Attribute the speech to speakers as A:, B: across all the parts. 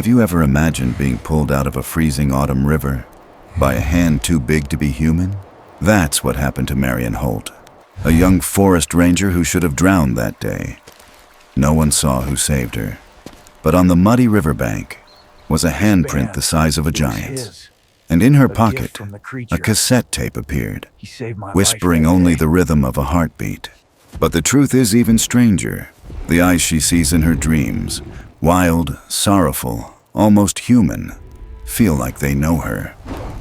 A: Have you ever imagined being pulled out of a freezing autumn river by a hand too big to be human? That's what happened to Marian Holt, a young forest ranger who should have drowned that day. No one saw who saved her, but on the muddy riverbank was a handprint the size of a giant's, and in her pocket, a cassette tape appeared, whispering only the rhythm of a heartbeat. But the truth is even stranger. The eyes she sees in her dreams, wild, sorrowful, almost human, feel like they know her,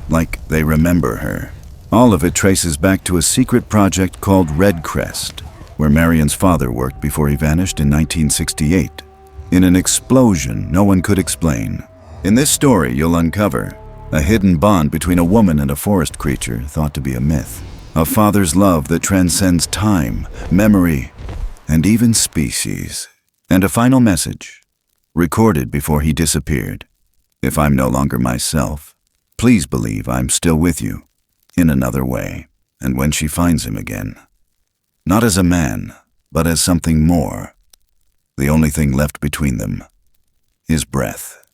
A: like they remember her. All of it traces back to a secret project called Redcrest, where Marian's father worked before he vanished in 1968, in an explosion no one could explain. In this story, you'll uncover a hidden bond between a woman and a forest creature thought to be a myth, a father's love that transcends time, memory, and even species, and a final message, recorded before he disappeared. If I'm no longer myself, please believe I'm still with you, in another way. And when she finds him again, not as a man, but as something more, the only thing left between them is breath,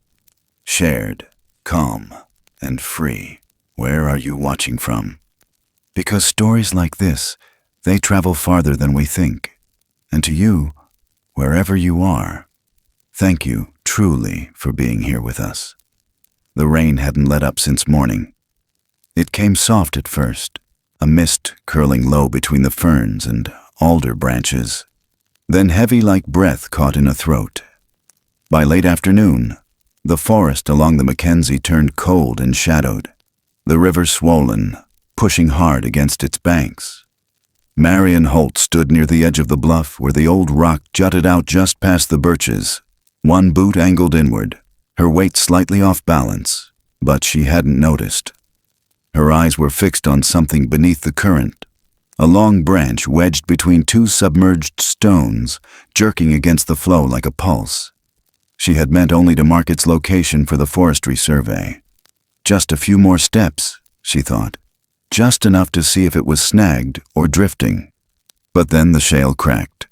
A: shared, calm, and free. Where are you watching from? Because stories like this, they travel farther than we think. And to you, wherever you are, thank you truly for being here with us. The rain hadn't let up since morning. It came soft at first, a mist curling low between the ferns and alder branches, then heavy like breath caught in a throat. By late afternoon, the forest along the Mackenzie turned cold and shadowed, the river swollen, pushing hard against its banks. Marian Holt stood near the edge of the bluff where the old rock jutted out just past the birches, one boot angled inward, her weight slightly off balance, but she hadn't noticed. Her eyes were fixed on something beneath the current, a long branch wedged between two submerged stones, jerking against the flow like a pulse. She had meant only to mark its location for the forestry survey. Just a few more steps, she thought, just enough to see if it was snagged or drifting. But then the shale cracked.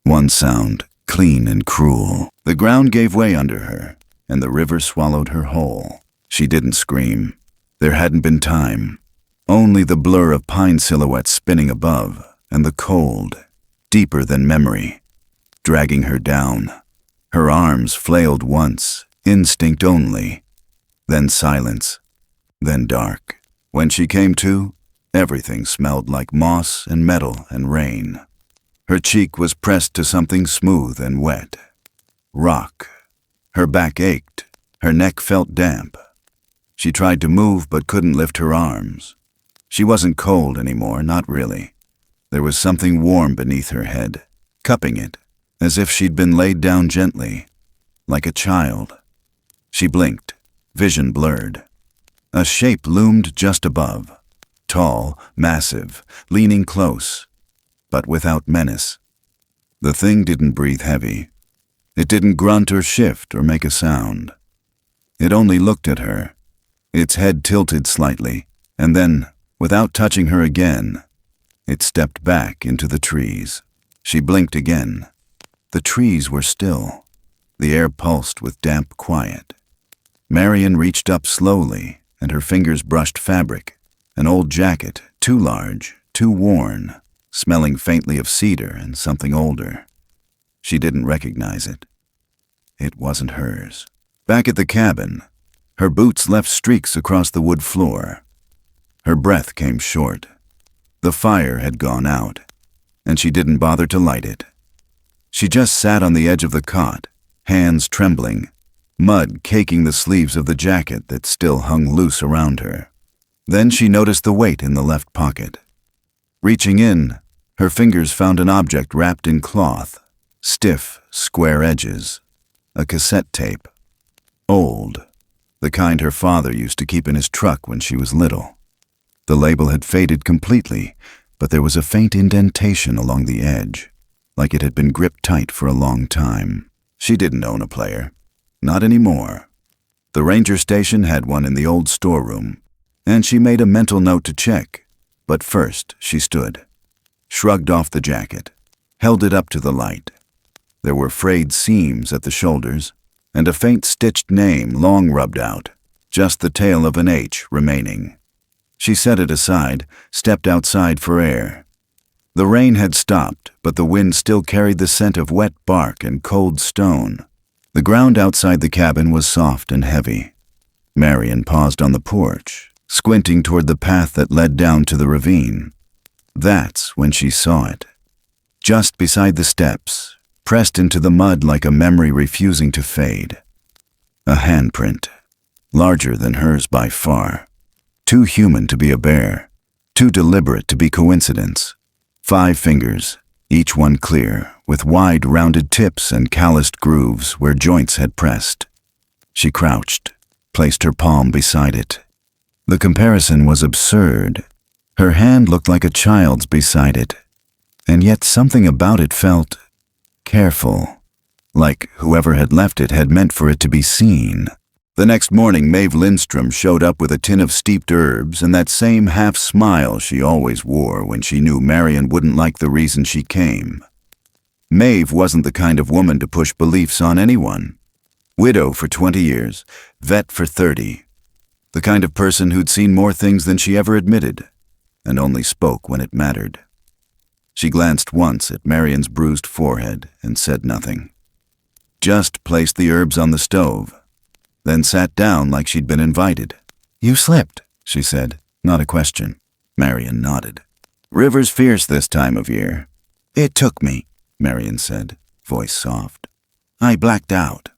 A: One sound, clean and cruel. The ground gave way under her, and the river swallowed her whole. She didn't scream. There hadn't been time. Only the blur of pine silhouettes spinning above, and the cold, deeper than memory, dragging her down. Her arms flailed once, instinct only. Then silence, then dark. When she came to, everything smelled like moss and metal and rain. Her cheek was pressed to something smooth and wet. Rock. Her back ached. Her neck felt damp. She tried to move but couldn't lift her arms. She wasn't cold anymore, not really. There was something warm beneath her head, cupping it, as if she'd been laid down gently, like a child. She blinked, vision blurred. A shape loomed just above, tall, massive, leaning close, but without menace. The thing didn't breathe heavy. It didn't grunt or shift or make a sound. It only looked at her, its head tilted slightly, and then, without touching her again, it stepped back into the trees. She blinked again. The trees were still. The air pulsed with damp quiet. Marian reached up slowly, and her fingers brushed fabric, an old jacket, too large, too worn, smelling faintly of cedar and something older. She didn't recognize it. It wasn't hers. Back at the cabin, her boots left streaks across the wood floor. Her breath came short. The fire had gone out, and she didn't bother to light it. She just sat on the edge of the cot, hands trembling, mud caking the sleeves of the jacket that still hung loose around her. Then she noticed the weight in the left pocket. Reaching in, her fingers found an object wrapped in cloth, stiff, square edges, a cassette tape. Old, the kind her father used to keep in his truck when she was little. The label had faded completely, but there was a faint indentation along the edge, like it had been gripped tight for a long time. She didn't own a player. Not anymore. The ranger station had one in the old storeroom, and she made a mental note to check. But first, she stood, shrugged off the jacket, held it up to the light. There were frayed seams at the shoulders, and a faint stitched name long rubbed out, just the tail of an H remaining. She set it aside, stepped outside for air. The rain had stopped, but the wind still carried the scent of wet bark and cold stone. The ground outside the cabin was soft and heavy. Marian paused on the porch, squinting toward the path that led down to the ravine. That's when she saw it. Just beside the steps, pressed into the mud like a memory refusing to fade. A handprint, larger than hers by far. Too human to be a bear, too deliberate to be coincidence. 5 fingers, each one clear, with wide rounded tips and calloused grooves where joints had pressed. She crouched, placed her palm beside it. The comparison was absurd. Her hand looked like a child's beside it, and yet something about it felt careful, like whoever had left it had meant for it to be seen. The next morning, Maeve Lindstrom showed up with a tin of steeped herbs and that same half-smile she always wore when she knew Marian wouldn't like the reason she came. Maeve wasn't the kind of woman to push beliefs on anyone. Widow for 20 years, vet for 30. The kind of person who'd seen more things than she ever admitted, and only spoke when it mattered. She glanced once at Marian's bruised forehead and said nothing. Just placed the herbs on the stove, then sat down like she'd been invited. "You slipped," she said, not a question. Marian nodded. "River's fierce this time of year." "It took me," Marian said, voice soft. "I blacked out."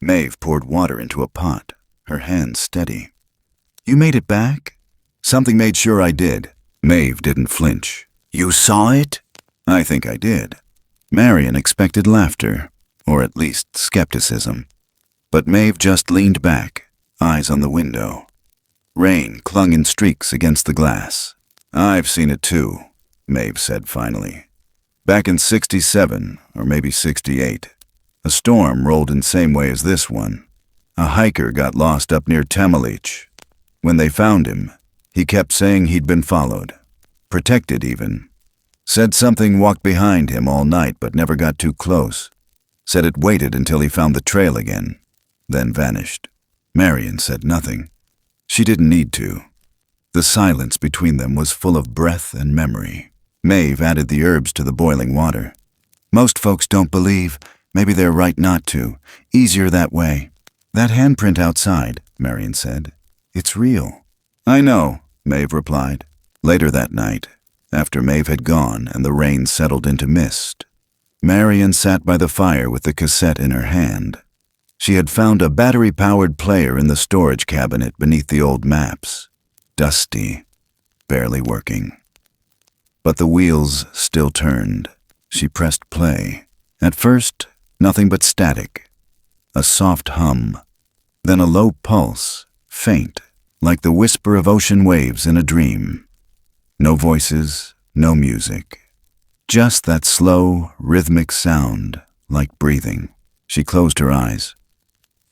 A: Maeve poured water into a pot, her hands steady. "You made it back?" "Something made sure I did." Maeve didn't flinch. "You saw it?" "I think I did." Marian expected laughter, or at least skepticism. But Maeve just leaned back, eyes on the window. Rain clung in streaks against the glass. "I've seen it too," Maeve said finally. "Back in '67, or maybe '68, a storm rolled in same way as this one. A hiker got lost up near Tamalech. When they found him, he kept saying he'd been followed. Protected even. Said something walked behind him all night but never got too close. Said it waited until he found the trail again, then vanished." Marian said nothing. She didn't need to. The silence between them was full of breath and memory. Maeve added the herbs to the boiling water. "Most folks don't believe. Maybe they're right not to. Easier that way." "That handprint outside," Marian said. "It's real." "I know," Maeve replied. Later that night, after Maeve had gone and the rain settled into mist, Marian sat by the fire with the cassette in her hand. She had found a battery-powered player in the storage cabinet beneath the old maps. Dusty, barely working. But the wheels still turned. She pressed play. At first, nothing but static. A soft hum. Then a low pulse, faint, like the whisper of ocean waves in a dream. No voices, no music. Just that slow, rhythmic sound, like breathing. She closed her eyes.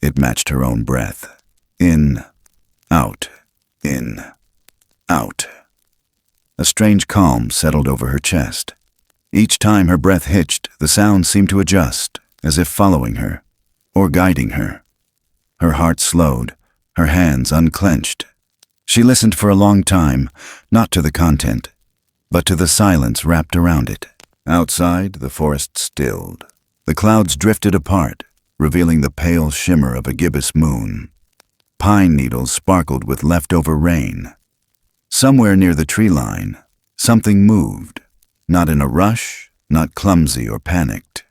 A: It matched her own breath. In, out, in, out. A strange calm settled over her chest. Each time her breath hitched, the sound seemed to adjust, as if following her, or guiding her. Her heart slowed, her hands unclenched. She listened for a long time, not to the content, but to the silence wrapped around it. Outside, the forest stilled. The clouds drifted apart, revealing the pale shimmer of a gibbous moon. Pine needles sparkled with leftover rain. Somewhere near the tree line, something moved, not in a rush, not clumsy or panicked.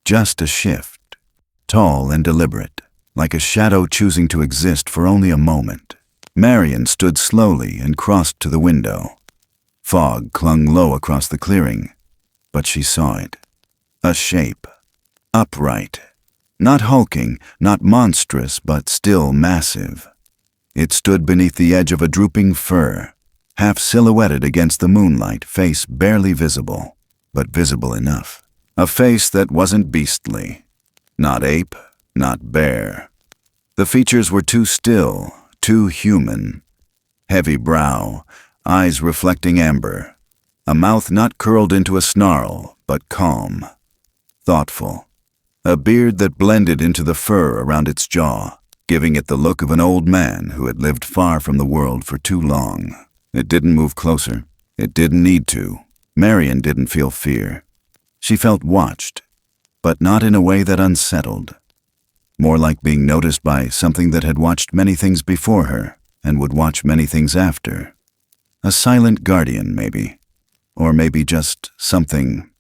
A: Just a shift, tall and deliberate, like a shadow choosing to exist for only a moment. Marian stood slowly and crossed to the window. Fog clung low across the clearing, but she saw it. A shape, upright. Not hulking, not monstrous, but still massive. It stood beneath the edge of a drooping fir, half silhouetted against the moonlight, face barely visible, but visible enough. A face that wasn't beastly. Not ape, not bear. The features were too still, too human. Heavy brow, eyes reflecting amber. A mouth not curled into a snarl, but calm. Thoughtful. a beard that blended into the fur around its jaw, giving it the look of an old man who had lived far from the world for too long. It didn't move closer. It didn't need to. Marian didn't feel fear. She felt watched, but not in a way that unsettled. More like being noticed by something that had watched many things before her and would watch many things after. A silent guardian, maybe. Or maybe just something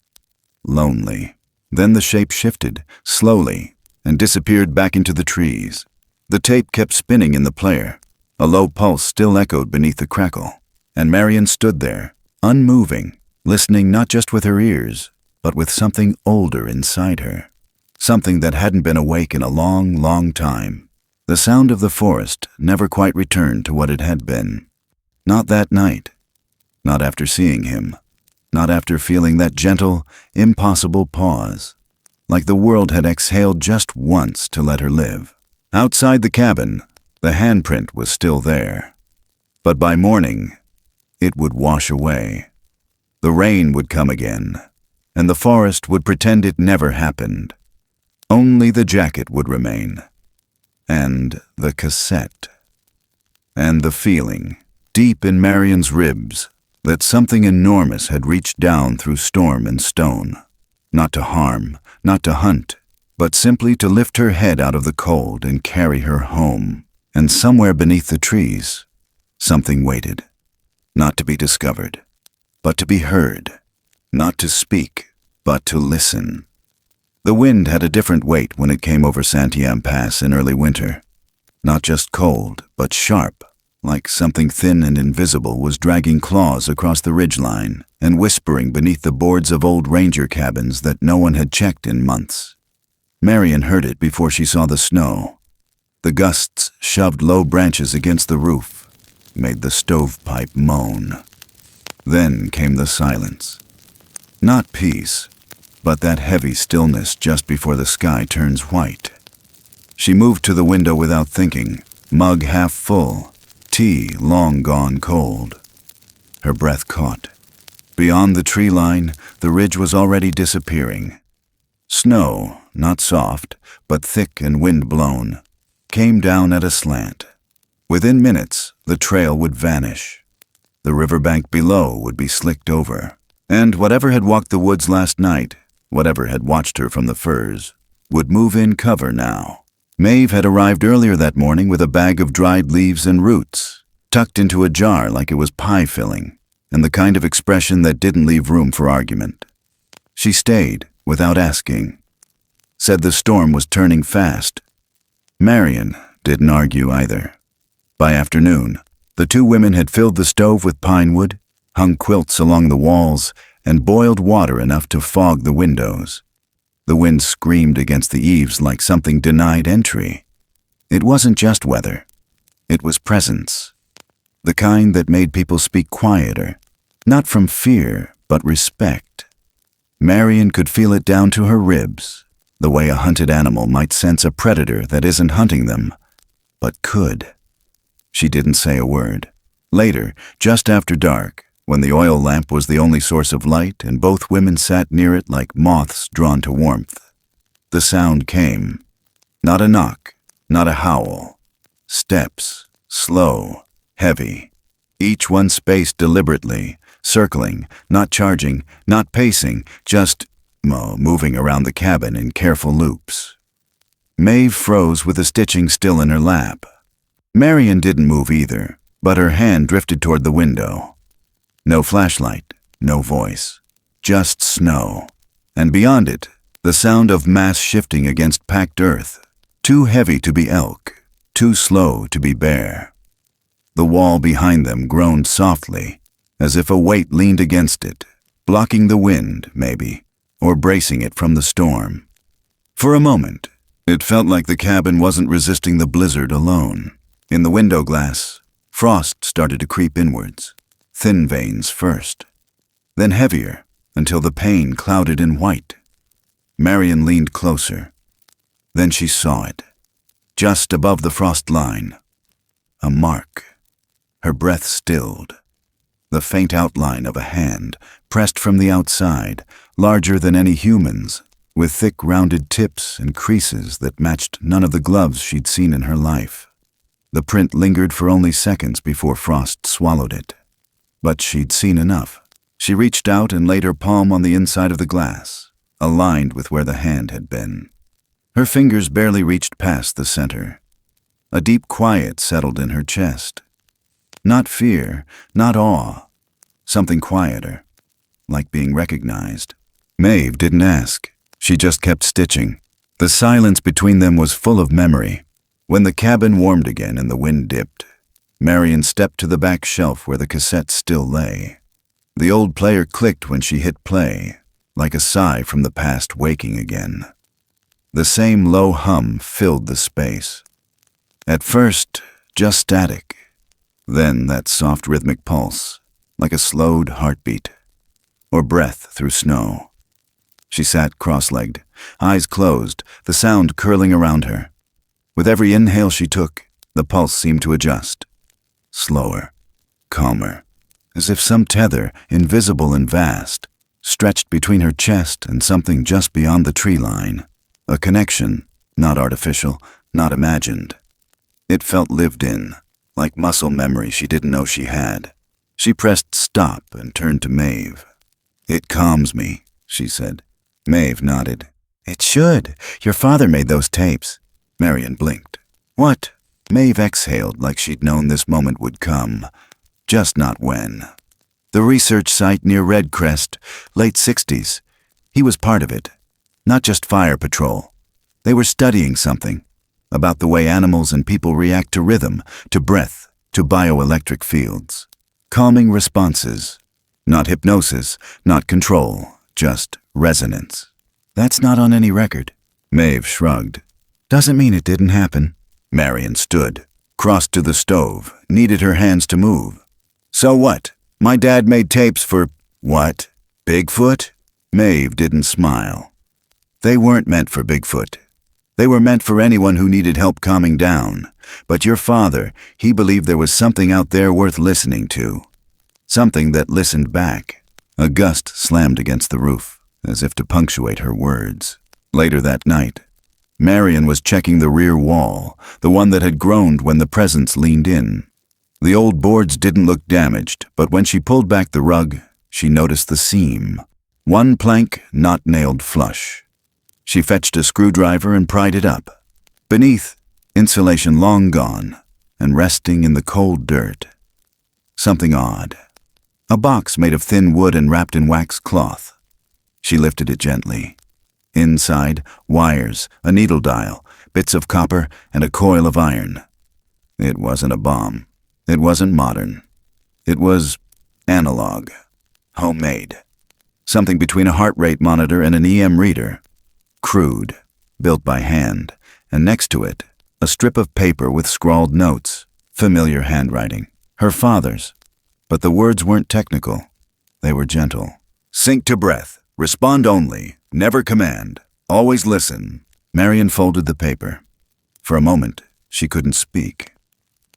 A: lonely. Then the shape shifted, slowly, and disappeared back into the trees. The tape kept spinning in the player. A low pulse still echoed beneath the crackle, and Marian stood there, unmoving, listening not just with her ears, but with something older inside her. Something that hadn't been awake in a long, long time. The sound of the forest never quite returned to what it had been. Not that night. Not after seeing him. Not after feeling that gentle, impossible pause. Like the world had exhaled just once to let her live. Outside the cabin, the handprint was still there. But by morning, it would wash away. The rain would come again, and the forest would pretend it never happened. Only the jacket would remain. And the cassette. And the feeling, deep in Marian's ribs, that something enormous had reached down through storm and stone. Not to harm, not to hunt, but simply to lift her head out of the cold and carry her home. And somewhere beneath the trees, something waited. Not to be discovered, but to be heard. Not to speak, but to listen. The wind had a different weight when it came over Santiam Pass in early winter. Not just cold, but sharp, like something thin and invisible was dragging claws across the ridgeline and whispering beneath the boards of old ranger cabins that no one had checked in months. Marian heard it before she saw the snow. The gusts shoved low branches against the roof, made the stovepipe moan. Then came the silence. Not peace, but that heavy stillness just before the sky turns white. She moved to the window without thinking, mug half full, tea long gone cold. Her breath caught. Beyond the tree line, the ridge was already disappearing. Snow, not soft, but thick and wind-blown, came down at a slant. Within minutes, the trail would vanish. The riverbank below would be slicked over. And whatever had walked the woods last night, whatever had watched her from the firs, would move in cover now. Maeve had arrived earlier that morning with a bag of dried leaves and roots, tucked into a jar like it was pie filling, and the kind of expression that didn't leave room for argument. She stayed, without asking. Said the storm was turning fast. Marian didn't argue either. By afternoon, the two women had filled the stove with pine wood, hung quilts along the walls, and boiled water enough to fog the windows. The wind screamed against the eaves like something denied entry. It wasn't just weather. It was presence. The kind that made people speak quieter, not from fear, but respect. Marian could feel it down to her ribs, the way a hunted animal might sense a predator that isn't hunting them, but could. She didn't say a word. Later, just after dark, when the oil lamp was the only source of light and both women sat near it like moths drawn to warmth, the sound came. Not a knock, not a howl. Steps, slow, heavy, each one spaced deliberately, circling, not charging, not pacing, just moving around the cabin in careful loops. Maeve froze with the stitching still in her lap. Marian didn't move either, but her hand drifted toward the window. No flashlight, no voice, just snow. And beyond it, the sound of mass shifting against packed earth, too heavy to be elk, too slow to be bear. The wall behind them groaned softly, as if a weight leaned against it, blocking the wind, maybe, or bracing it from the storm. For a moment, it felt like the cabin wasn't resisting the blizzard alone. In the window glass, frost started to creep inwards. Thin veins first, then heavier, until the pane clouded in white. Marian leaned closer. Then she saw it, just above the frost line. A mark. Her breath stilled. The faint outline of a hand, pressed from the outside, larger than any human's, with thick rounded tips and creases that matched none of the gloves she'd seen in her life. The print lingered for only seconds before frost swallowed it. But she'd seen enough. She reached out and laid her palm on the inside of the glass, aligned with where the hand had been. Her fingers barely reached past the center. A deep quiet settled in her chest. Not fear, not awe. Something quieter, like being recognized. Maeve didn't ask. She just kept stitching. The silence between them was full of memory. When the cabin warmed again and the wind dipped, Marian stepped to the back shelf where the cassette still lay. The old player clicked when she hit play, like a sigh from the past waking again. The same low hum filled the space. At first, just static. Then that soft rhythmic pulse, like a slowed heartbeat, or breath through snow. She sat cross-legged, eyes closed, the sound curling around her. With every inhale she took, the pulse seemed to adjust. Slower, calmer, as if some tether, invisible and vast, stretched between her chest and something just beyond the tree line. A connection, not artificial, not imagined. It felt lived in, like muscle memory she didn't know she had. She pressed stop and turned to Maeve. "It calms me," she said. Maeve nodded. "It should. Your father made those tapes." Marian blinked. "What?" Maeve exhaled like she'd known this moment would come, just not when. "The research site near Redcrest, late 60s. He was part of it. Not just fire patrol. They were studying something about the way animals and people react to rhythm, to breath, to bioelectric fields. Calming responses. Not hypnosis, not control, just resonance. That's not on any record." Maeve shrugged. "Doesn't mean it didn't happen." Marian stood, crossed to the stove, needed her hands to move. "So what? My dad made tapes for, what? Bigfoot?" Maeve didn't smile. "They weren't meant for Bigfoot. They were meant for anyone who needed help calming down. But your father, he believed there was something out there worth listening to. Something that listened back." A gust slammed against the roof, as if to punctuate her words. Later that night, Marian was checking the rear wall, the one that had groaned when the presence leaned in. The old boards didn't look damaged, but when she pulled back the rug, she noticed the seam. One plank not nailed flush. She fetched a screwdriver and pried it up. Beneath, insulation long gone, and resting in the cold dirt. Something odd. A box made of thin wood and wrapped in wax cloth. She lifted it gently. Inside, wires, a needle dial, bits of copper, and a coil of iron. It wasn't a bomb. It wasn't modern. It was analog, homemade. Something between a heart rate monitor and an EM reader. Crude, built by hand, and next to it, a strip of paper with scrawled notes, familiar handwriting, her father's. But the words weren't technical. They were gentle. "Sink to breath. Respond only. Never command. Always listen." Marian folded the paper. For a moment, she couldn't speak.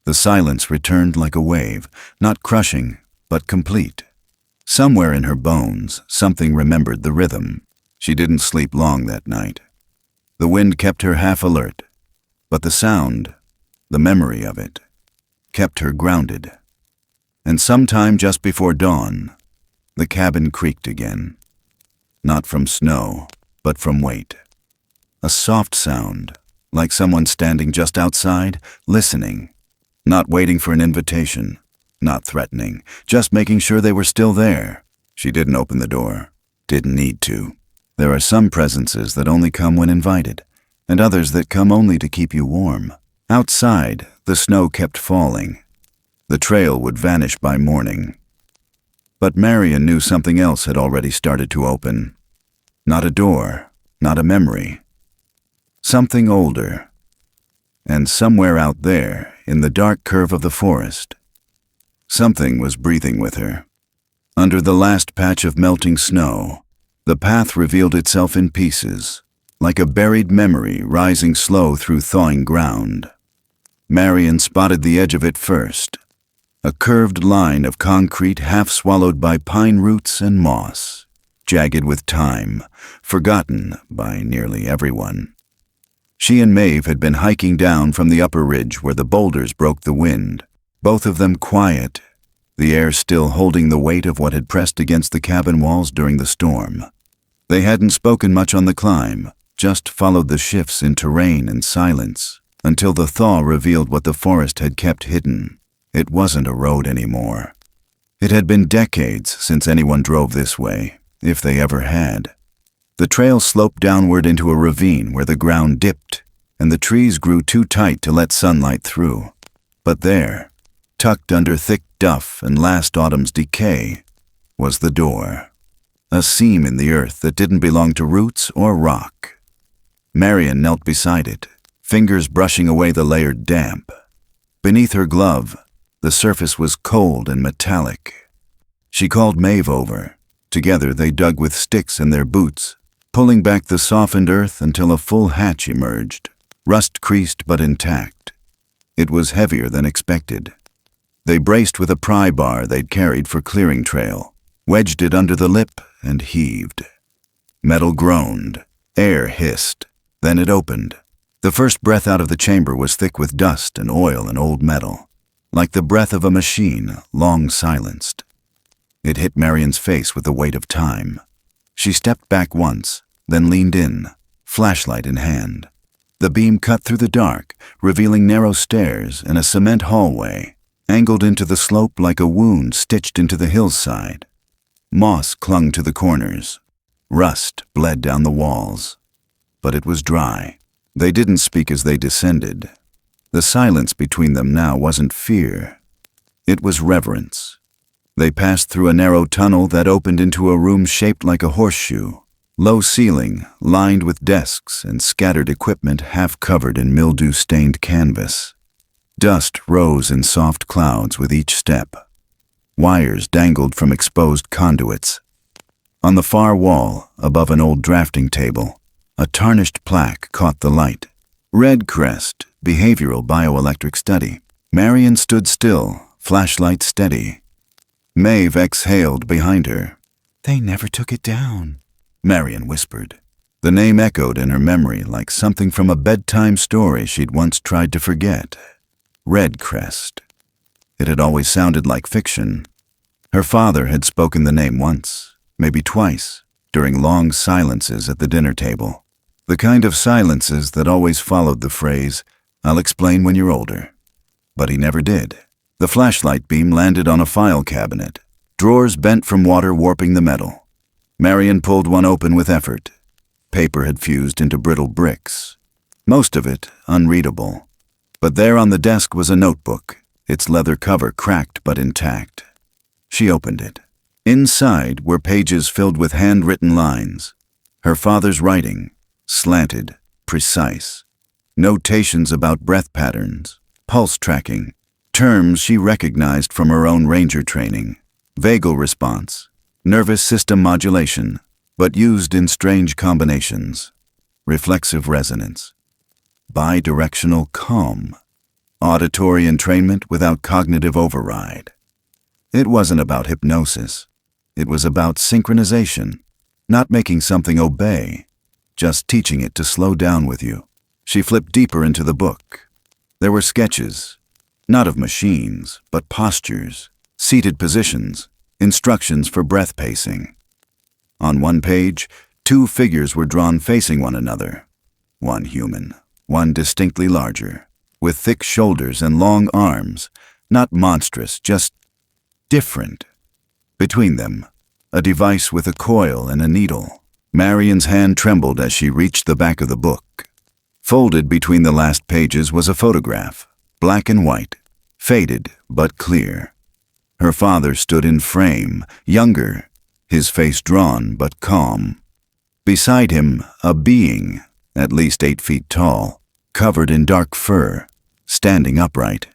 A: The silence returned like a wave, not crushing, but complete. Somewhere in her bones, something remembered the rhythm. She didn't sleep long that night. The wind kept her half alert, but the sound, the memory of it, kept her grounded. And sometime just before dawn, the cabin creaked again. Not from snow, but from weight. A soft sound, like someone standing just outside, listening. Not waiting for an invitation, not threatening, just making sure they were still there. She didn't open the door. Didn't need to. There are some presences that only come when invited, and others that come only to keep you warm. Outside, the snow kept falling. The trail would vanish by morning. But Marian knew something else had already started to open. Not a door, not a memory. Something older. And somewhere out there, in the dark curve of the forest, something was breathing with her. Under the last patch of melting snow, the path revealed itself in pieces, like a buried memory rising slow through thawing ground. Marian spotted the edge of it first, a curved line of concrete half swallowed by pine roots and moss. jagged with time, forgotten by nearly everyone. She and Maeve had been hiking down from the upper ridge where the boulders broke the wind, both of them quiet, the air still holding the weight of what had pressed against the cabin walls during the storm. They hadn't spoken much on the climb, just followed the shifts in terrain and silence, until the thaw revealed what the forest had kept hidden. It wasn't a road anymore. It had been decades since anyone drove this way, if they ever had. The trail sloped downward into a ravine where the ground dipped, and the trees grew too tight to let sunlight through. But there, tucked under thick duff and last autumn's decay, was the door. A seam in the earth that didn't belong to roots or rock. Marian knelt beside it, fingers brushing away the layered damp. Beneath her glove, the surface was cold and metallic. She called Maeve over. Together they dug with sticks in their boots, pulling back the softened earth until a full hatch emerged, rust-creased but intact. It was heavier than expected. They braced with a pry bar they'd carried for clearing trail, wedged it under the lip, and heaved. Metal groaned, air hissed, then it opened. The first breath out of the chamber was thick with dust and oil and old metal, like the breath of a machine long silenced. It hit Marian's face with the weight of time. She stepped back once, then leaned in, flashlight in hand. The beam cut through the dark, revealing narrow stairs and a cement hallway, angled into the slope like a wound stitched into the hillside. Moss clung to the corners. Rust bled down the walls. But it was dry. They didn't speak as they descended. The silence between them now wasn't fear. It was reverence. They passed through a narrow tunnel that opened into a room shaped like a horseshoe, low ceiling, lined with desks and scattered equipment half covered in mildew-stained canvas. Dust rose in soft clouds with each step. Wires dangled from exposed conduits. On the far wall, above an old drafting table, a tarnished plaque caught the light. Redcrest, Behavioral Bioelectric Study. Marian stood still, flashlight steady. Maeve exhaled behind her. "They never took it down," Marian whispered. The name echoed in her memory like something from a bedtime story she'd once tried to forget. Redcrest. It had always sounded like fiction. Her father had spoken the name once, maybe twice, during long silences at the dinner table. The kind of silences that always followed the phrase, "I'll explain when you're older." But he never did. The flashlight beam landed on a file cabinet, drawers bent from water warping the metal. Marian pulled one open with effort. Paper had fused into brittle bricks, most of it unreadable. But there on the desk was a notebook, its leather cover cracked but intact. She opened it. Inside were pages filled with handwritten lines. Her father's writing, slanted, precise. Notations about breath patterns, pulse tracking, terms she recognized from her own ranger training. Vagal response, nervous system modulation, but used in strange combinations. Reflexive resonance, bidirectional calm, auditory entrainment without cognitive override. It wasn't about hypnosis. It was about synchronization, not making something obey, just teaching it to slow down with you. She flipped deeper into the book. There were sketches, not of machines, but postures, seated positions, instructions for breath pacing. On one page, two figures were drawn facing one another. One human, one distinctly larger, with thick shoulders and long arms, not monstrous, just different. Between them, a device with a coil and a needle. Marian's hand trembled as she reached the back of the book. Folded between the last pages was a photograph, black and white, faded but clear. Her father stood in frame, younger, his face drawn but calm. Beside him, a being, at least 8 feet tall, covered in dark fur, standing upright.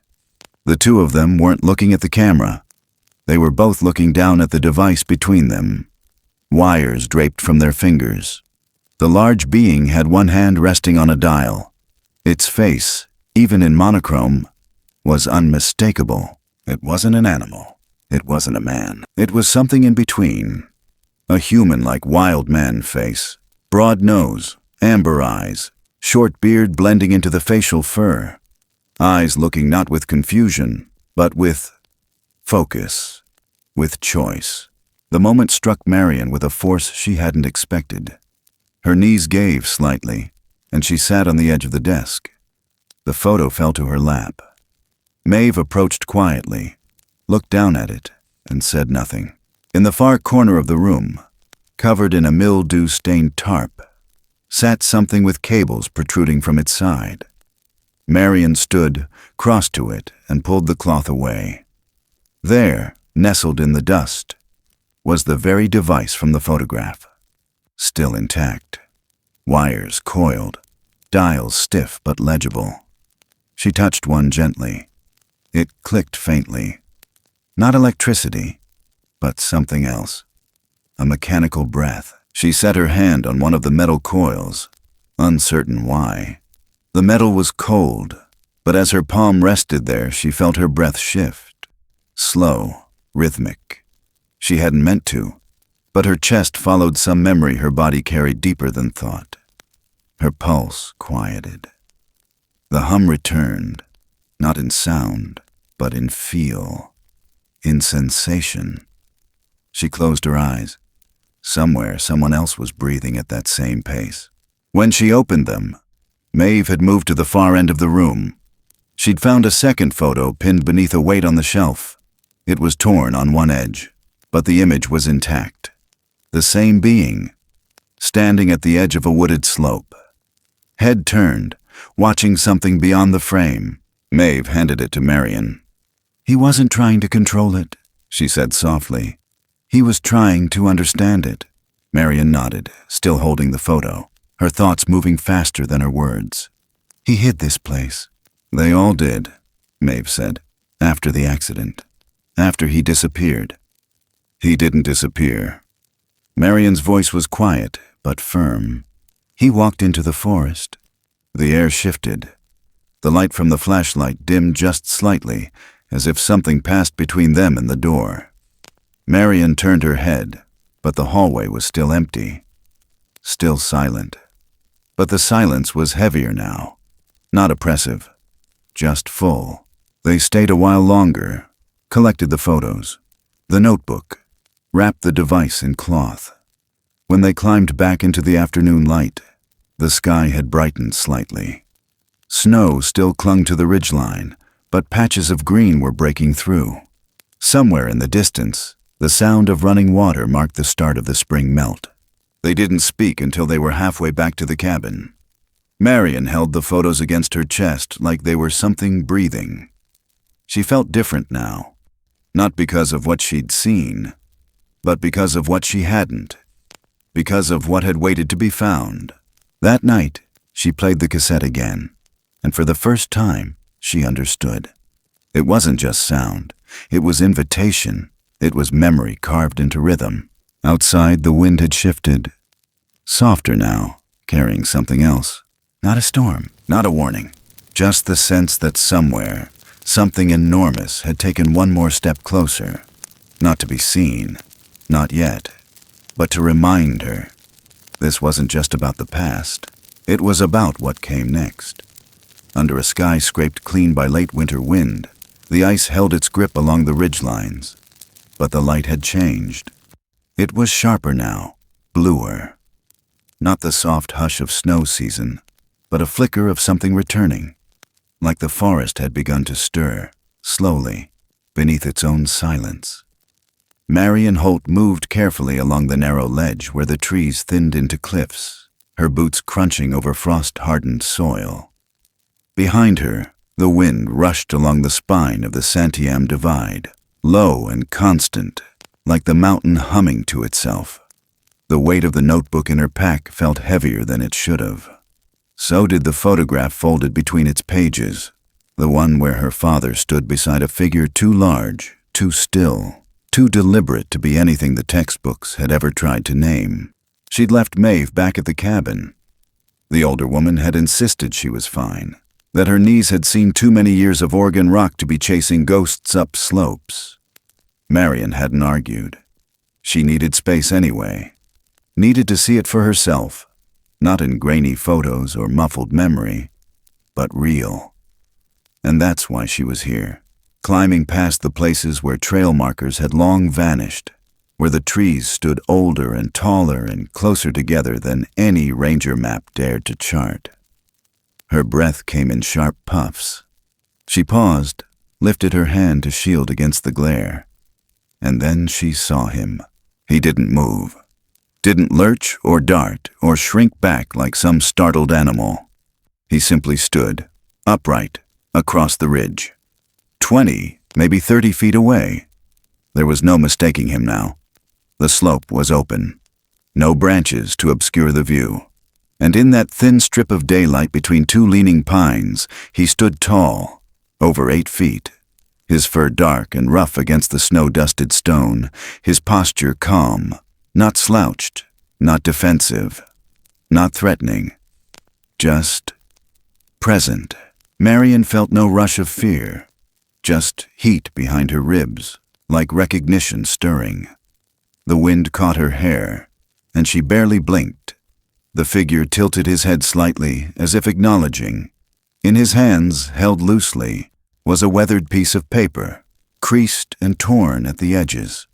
A: The two of them weren't looking at the camera. They were both looking down at the device between them. Wires draped from their fingers. The large being had one hand resting on a dial. Its face, even in monochrome, was unmistakable. It wasn't an animal. It wasn't a man. It was something in between. A human-like wild man face, broad nose, amber eyes, short beard blending into the facial fur. Eyes looking not with confusion, but with focus, with choice. The moment struck Marian with a force she hadn't expected. Her knees gave slightly, and she sat on the edge of the desk. The photo fell to her lap. Maeve approached quietly, looked down at it, and said nothing. In the far corner of the room, covered in a mildew-stained tarp, sat something with cables protruding from its side. Marian stood, crossed to it, and pulled the cloth away. There, nestled in the dust, was the very device from the photograph, still intact. Wires coiled, dials stiff but legible. She touched one gently. It clicked faintly. Not electricity, but something else. A mechanical breath. She set her hand on one of the metal coils, uncertain why. The metal was cold, but as her palm rested there, she felt her breath shift. Slow, rhythmic. She hadn't meant to, but her chest followed some memory her body carried deeper than thought. Her pulse quieted. The hum returned, not in sound, but in feel, in sensation. She closed her eyes. Somewhere, someone else was breathing at that same pace. When she opened them, Maeve had moved to the far end of the room. She'd found a second photo pinned beneath a weight on the shelf. It was torn on one edge, but the image was intact. The same being, standing at the edge of a wooded slope. Head turned, watching something beyond the frame. Maeve handed it to Marian. "He wasn't trying to control it," she said softly. "He was trying to understand it." Marian nodded, still holding the photo, her thoughts moving faster than her words. "He hid this place." "They all did," Maeve said, "after the accident. After he disappeared." "He didn't disappear." Marian's voice was quiet, but firm. "He walked into the forest." The air shifted. The light from the flashlight dimmed just slightly, as if something passed between them and the door. Marian turned her head, but the hallway was still empty. Still silent. But the silence was heavier now. Not oppressive. Just full. They stayed a while longer, collected the photos, the notebook, wrapped the device in cloth. When they climbed back into the afternoon light, the sky had brightened slightly. Snow still clung to the ridgeline, but patches of green were breaking through. Somewhere in the distance, the sound of running water marked the start of the spring melt. They didn't speak until they were halfway back to the cabin. Marian held the photos against her chest like they were something breathing. She felt different now, not because of what she'd seen, but because of what she hadn't, because of what had waited to be found. That night, she played the cassette again, and for the first time, she understood. It wasn't just sound, it was invitation. It was memory carved into rhythm. Outside, the wind had shifted. Softer now, carrying something else. Not a storm, not a warning. Just the sense that somewhere, something enormous had taken one more step closer. Not to be seen, not yet, but to remind her. This wasn't just about the past. It was about what came next. Under a sky scraped clean by late winter wind, the ice held its grip along the ridgelines. But the light had changed. It was sharper now, bluer. Not the soft hush of snow season, but a flicker of something returning, like the forest had begun to stir, slowly, beneath its own silence. Marian Holt moved carefully along the narrow ledge where the trees thinned into cliffs, her boots crunching over frost-hardened soil. Behind her, the wind rushed along the spine of the Santiam Divide, low and constant, like the mountain humming to itself. The weight of the notebook in her pack felt heavier than it should have. So did the photograph folded between its pages, the one where her father stood beside a figure too large, too still, too deliberate to be anything the textbooks had ever tried to name. She'd left Maeve back at the cabin. The older woman had insisted she was fine, that her knees had seen too many years of Oregon rock to be chasing ghosts up slopes. Marian hadn't argued. She needed space anyway. Needed to see it for herself, not in grainy photos or muffled memory, but real. And that's why she was here, climbing past the places where trail markers had long vanished, where the trees stood older and taller and closer together than any ranger map dared to chart. Her breath came in sharp puffs. She paused, lifted her hand to shield against the glare. And then she saw him. He didn't move. Didn't lurch or dart or shrink back like some startled animal. He simply stood, upright, across the ridge. 20, maybe 30 feet away. There was no mistaking him now. The slope was open. No branches to obscure the view. And in that thin strip of daylight between two leaning pines, he stood tall, over 8 feet. His fur dark and rough against the snow-dusted stone, his posture calm, not slouched, not defensive, not threatening, just present. Marian felt no rush of fear, just heat behind her ribs, like recognition stirring. The wind caught her hair, and she barely blinked. The figure tilted his head slightly, as if acknowledging. In his hands, held loosely, was a weathered piece of paper, creased and torn at the edges.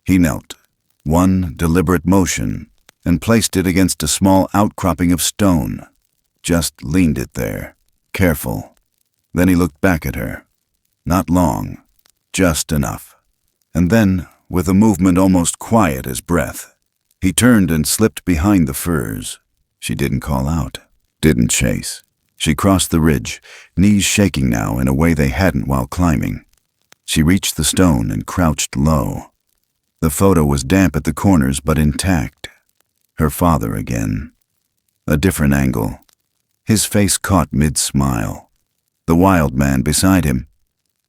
A: He knelt, one deliberate motion, and placed it against a small outcropping of stone. Just leaned it there, careful. Then he looked back at her. Not long, just enough. And then, with a movement almost quiet as breath, he turned and slipped behind the firs. She didn't call out, didn't chase. She crossed the ridge, knees shaking now in a way they hadn't while climbing. She reached the stone and crouched low. The photo was damp at the corners but intact. Her father again. A different angle. His face caught mid-smile. The wild man beside him.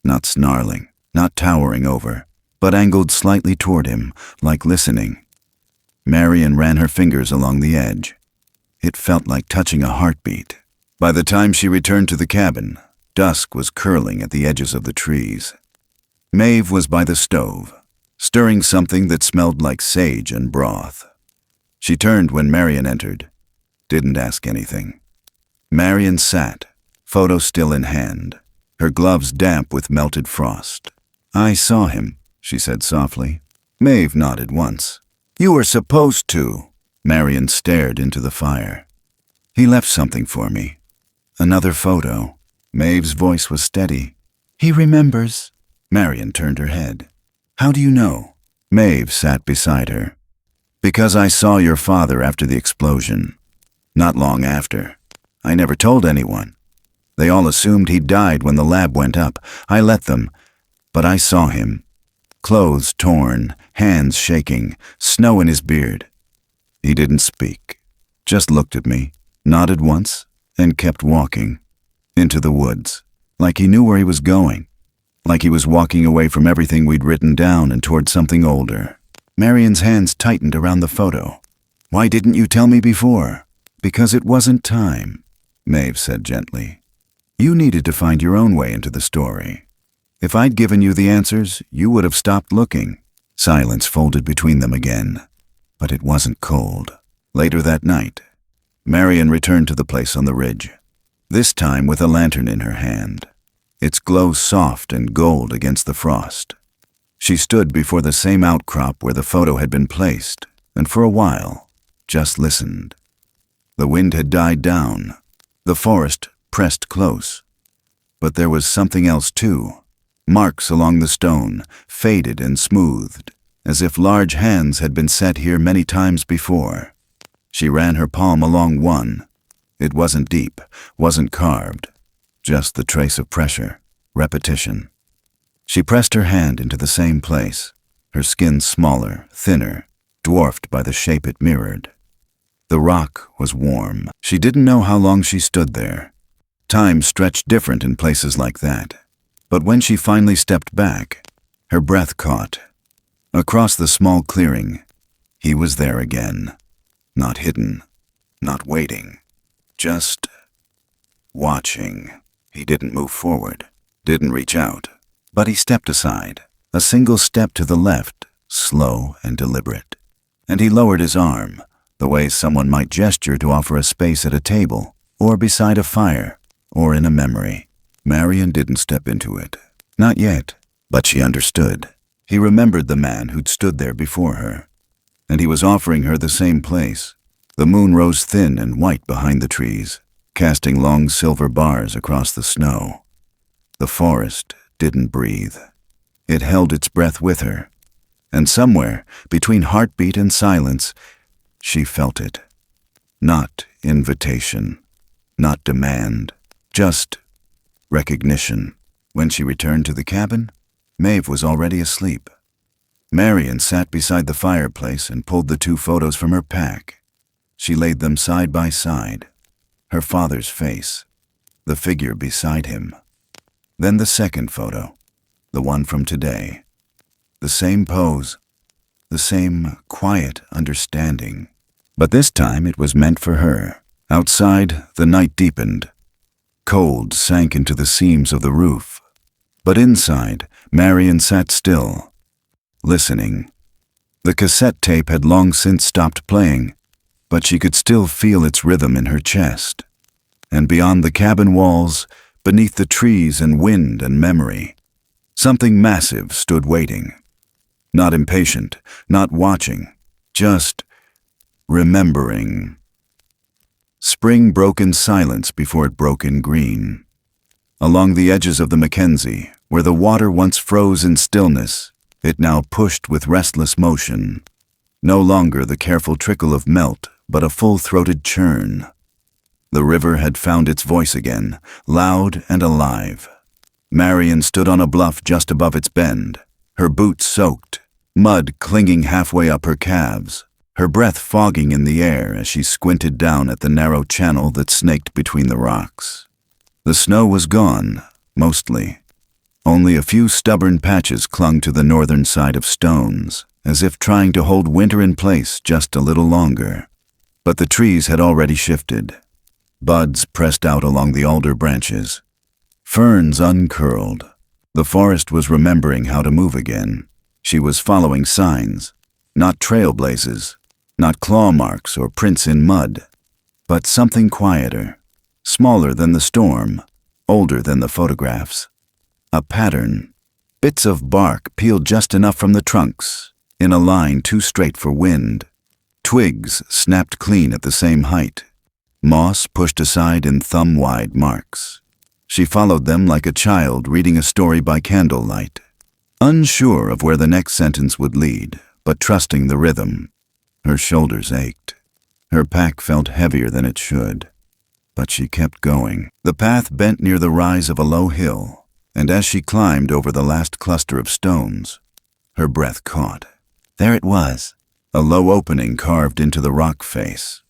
A: Not snarling, not towering over, but angled slightly toward him, like listening. Marian ran her fingers along the edge. It felt like touching a heartbeat. By the time she returned to the cabin, dusk was curling at the edges of the trees. Maeve was by the stove, stirring something that smelled like sage and broth. She turned when Marian entered, didn't ask anything. Marian sat, photo still in hand, her gloves damp with melted frost. "I saw him," she said softly. Maeve nodded once. "You were supposed to." Marian stared into the fire. "He left something for me. Another photo." Maeve's voice was steady. "He remembers." Marian turned her head. "How do you know?" Maeve sat beside her. "Because I saw your father after the explosion. Not long after. I never told anyone. They all assumed he died when the lab went up. I let them. But I saw him. Clothes torn, hands shaking, snow in his beard. He didn't speak. Just looked at me, nodded once, and kept walking. Into the woods. Like he knew where he was going. Like he was walking away from everything we'd written down and toward something older." Marian's hands tightened around the photo. "Why didn't you tell me before?" "Because it wasn't time," Maeve said gently. "You needed to find your own way into the story. If I'd given you the answers, you would have stopped looking." Silence folded between them again. But it wasn't cold. Later that night, Marian returned to the place on the ridge, this time with a lantern in her hand, its glow soft and gold against the frost. She stood before the same outcrop where the photo had been placed, and for a while, just listened. The wind had died down. The forest pressed close. But there was something else too. Marks along the stone, faded and smoothed, as if large hands had been set here many times before. She ran her palm along one. It wasn't deep, wasn't carved, just the trace of pressure, repetition. She pressed her hand into the same place, her skin smaller, thinner, dwarfed by the shape it mirrored. The rock was warm. She didn't know how long she stood there. Time stretched different in places like that. But when she finally stepped back, her breath caught. Across the small clearing, he was there again. Not hidden, not waiting, just watching. He didn't move forward, didn't reach out, but he stepped aside, a single step to the left, slow and deliberate. And he lowered his arm, the way someone might gesture to offer a space at a table, or beside a fire, or in a memory. Marian didn't step into it. Not yet, but she understood. He remembered the man who'd stood there before her, and he was offering her the same place. The moon rose thin and white behind the trees, casting long silver bars across the snow. The forest didn't breathe. It held its breath with her, and somewhere, between heartbeat and silence, she felt it. Not invitation, not demand, just recognition. When she returned to the cabin, Maeve was already asleep. Marian sat beside the fireplace and pulled the 2 photos from her pack. She laid them side by side, her father's face, the figure beside him. Then the second photo, the one from today. The same pose, the same quiet understanding. But this time it was meant for her. Outside, the night deepened. Cold sank into the seams of the roof. But inside, Marian sat still, listening. The cassette tape had long since stopped playing, but she could still feel its rhythm in her chest. And beyond the cabin walls, beneath the trees and wind and memory, something massive stood waiting. Not impatient, not watching, just remembering. Spring broke in silence before it broke in green. Along the edges of the Mackenzie, where the water once froze in stillness, it now pushed with restless motion. No longer the careful trickle of melt, but a full-throated churn. The river had found its voice again, loud and alive. Marian stood on a bluff just above its bend, her boots soaked, mud clinging halfway up her calves, her breath fogging in the air as she squinted down at the narrow channel that snaked between the rocks. The snow was gone, mostly. Only a few stubborn patches clung to the northern side of stones, as if trying to hold winter in place just a little longer. But the trees had already shifted. Buds pressed out along the alder branches. Ferns uncurled. The forest was remembering how to move again. She was following signs, not trailblazes, not claw marks or prints in mud, but something quieter, smaller than the storm, older than the photographs. A pattern. Bits of bark peeled just enough from the trunks, in a line too straight for wind. Twigs snapped clean at the same height. Moss pushed aside in thumb-wide marks. She followed them like a child reading a story by candlelight, unsure of where the next sentence would lead, but trusting the rhythm. Her shoulders ached. Her pack felt heavier than it should. But she kept going. The path bent near the rise of a low hill, and as she climbed over the last cluster of stones, her breath caught. There it was, a low opening carved into the rock face.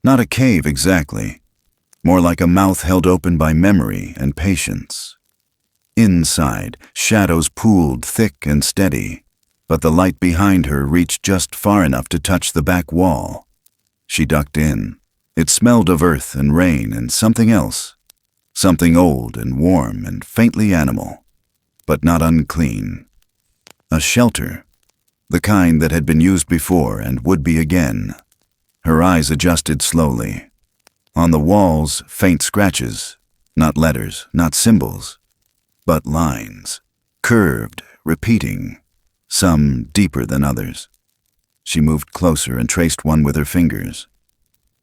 A: Not a cave exactly, more like a mouth held open by memory and patience. Inside, shadows pooled thick and steady, but the light behind her reached just far enough to touch the back wall. She ducked in. It smelled of earth and rain and something else, something old and warm and faintly animal, but not unclean. A shelter, the kind that had been used before and would be again. Her eyes adjusted slowly. On the walls, faint scratches, not letters, not symbols, but lines, curved, repeating, some deeper than others. She moved closer and traced one with her fingers.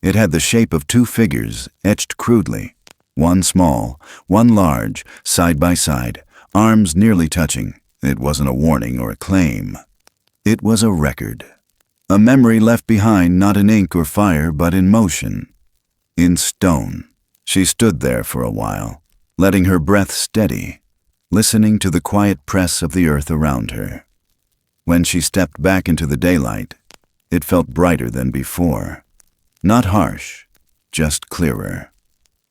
A: It had the shape of 2 figures, etched crudely, one small, one large, side by side, arms nearly touching. It wasn't a warning or a claim. It was a record. A memory left behind not in ink or fire, but in motion, in stone. She stood there for a while, letting her breath steady, listening to the quiet press of the earth around her. When she stepped back into the daylight, it felt brighter than before. Not harsh, just clearer,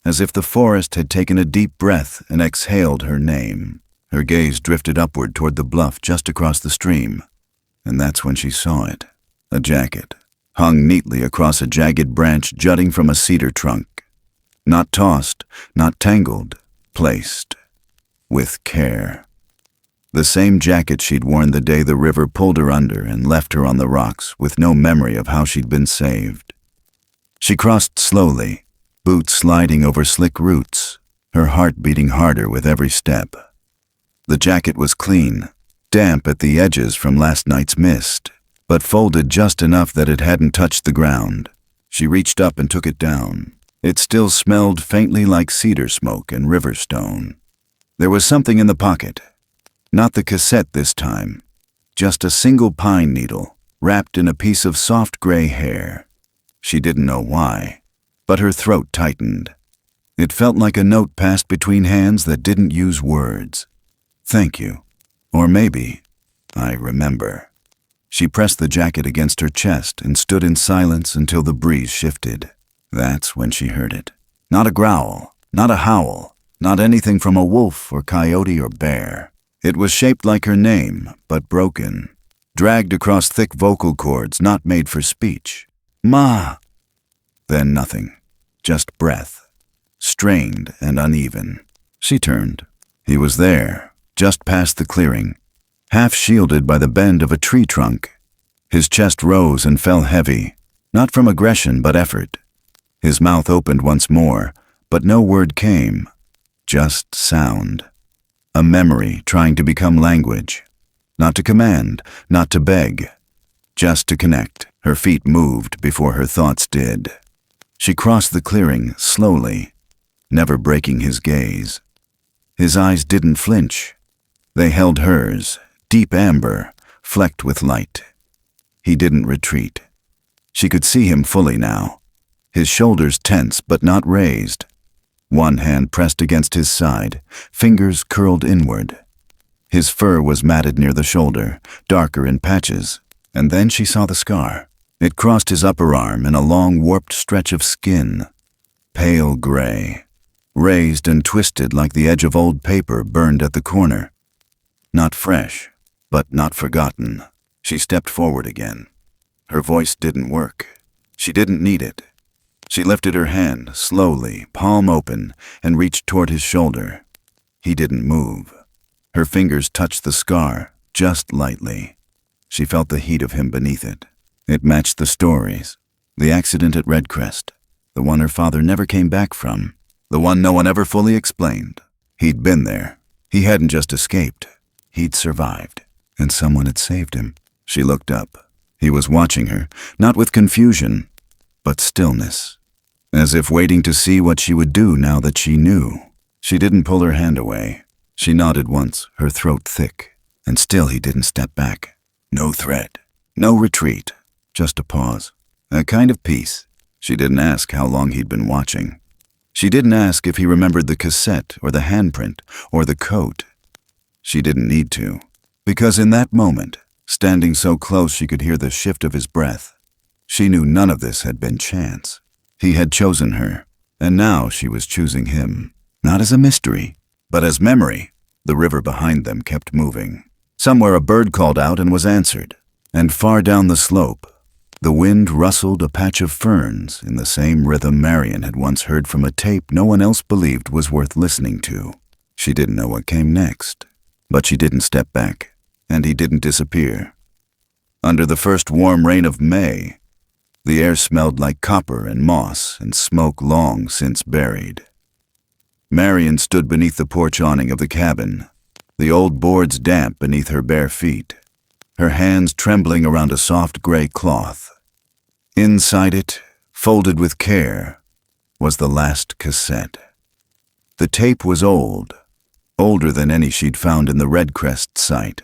A: as if the forest had taken a deep breath and exhaled her name. Her gaze drifted upward toward the bluff just across the stream, and that's when she saw it. A jacket, hung neatly across a jagged branch jutting from a cedar trunk. Not tossed, not tangled, placed with care. The same jacket she'd worn the day the river pulled her under and left her on the rocks with no memory of how she'd been saved. She crossed slowly, boots sliding over slick roots, her heart beating harder with every step. The jacket was clean, damp at the edges from last night's mist, but folded just enough that it hadn't touched the ground. She reached up and took it down. It still smelled faintly like cedar smoke and river stone. There was something in the pocket. Not the cassette this time. Just a single pine needle, wrapped in a piece of soft gray hair. She didn't know why, but her throat tightened. It felt like a note passed between hands that didn't use words. Thank you. Or maybe, I remember. She pressed the jacket against her chest and stood in silence until the breeze shifted. That's when she heard it. Not a growl, not a howl, not anything from a wolf or coyote or bear. It was shaped like her name, but broken, dragged across thick vocal cords not made for speech. Ma! Then nothing, just breath, strained and uneven. She turned. He was there, just past the clearing, half shielded by the bend of a tree trunk. His chest rose and fell heavy, not from aggression but effort. His mouth opened once more, but no word came, just sound. A memory trying to become language. Not to command, not to beg, just to connect. Her feet moved before her thoughts did. She crossed the clearing slowly, never breaking his gaze. His eyes didn't flinch. They held hers, deep amber, flecked with light. He didn't retreat. She could see him fully now, his shoulders tense but not raised. One hand pressed against his side, fingers curled inward. His fur was matted near the shoulder, darker in patches, and then she saw the scar. It crossed his upper arm in a long warped stretch of skin, pale gray, raised and twisted like the edge of old paper burned at the corner. Not fresh, but not forgotten. She stepped forward again. Her voice didn't work. She didn't need it. She lifted her hand, slowly, palm open, and reached toward his shoulder. He didn't move. Her fingers touched the scar, just lightly. She felt the heat of him beneath it. It matched the stories. The accident at Redcrest, the one her father never came back from, the one no one ever fully explained. He'd been there. He hadn't just escaped. He'd survived, and someone had saved him. She looked up. He was watching her, not with confusion, but stillness, as if waiting to see what she would do now that she knew. She didn't pull her hand away. She nodded once, her throat thick, and still he didn't step back. No threat, no retreat, just a pause, a kind of peace. She didn't ask how long he'd been watching. She didn't ask if he remembered the cassette or the handprint or the coat. She didn't need to, because in that moment, standing so close she could hear the shift of his breath, she knew none of this had been chance. He had chosen her, and now she was choosing him, not as a mystery, but as memory. The river behind them kept moving. Somewhere a bird called out and was answered, and far down the slope, the wind rustled a patch of ferns in the same rhythm Marian had once heard from a tape no one else believed was worth listening to. She didn't know what came next, but she didn't step back, and he didn't disappear. Under the first warm rain of May, the air smelled like copper and moss and smoke long since buried. Marian stood beneath the porch awning of the cabin, the old boards damp beneath her bare feet, her hands trembling around a soft gray cloth. Inside it, folded with care, was the last cassette. The tape was old, older than any she'd found in the Redcrest site,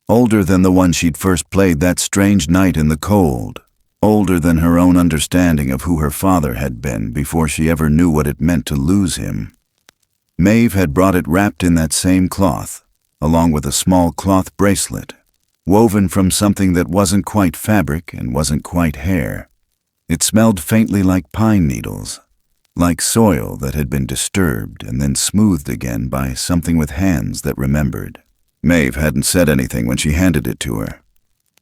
A: older than the one she'd first played that strange night in the cold, older than her own understanding of who her father had been before she ever knew what it meant to lose him. Maeve had brought it wrapped in that same cloth, along with a small cloth bracelet, woven from something that wasn't quite fabric and wasn't quite hair. It smelled faintly like pine needles, like soil that had been disturbed and then smoothed again by something with hands that remembered. Maeve hadn't said anything when she handed it to her,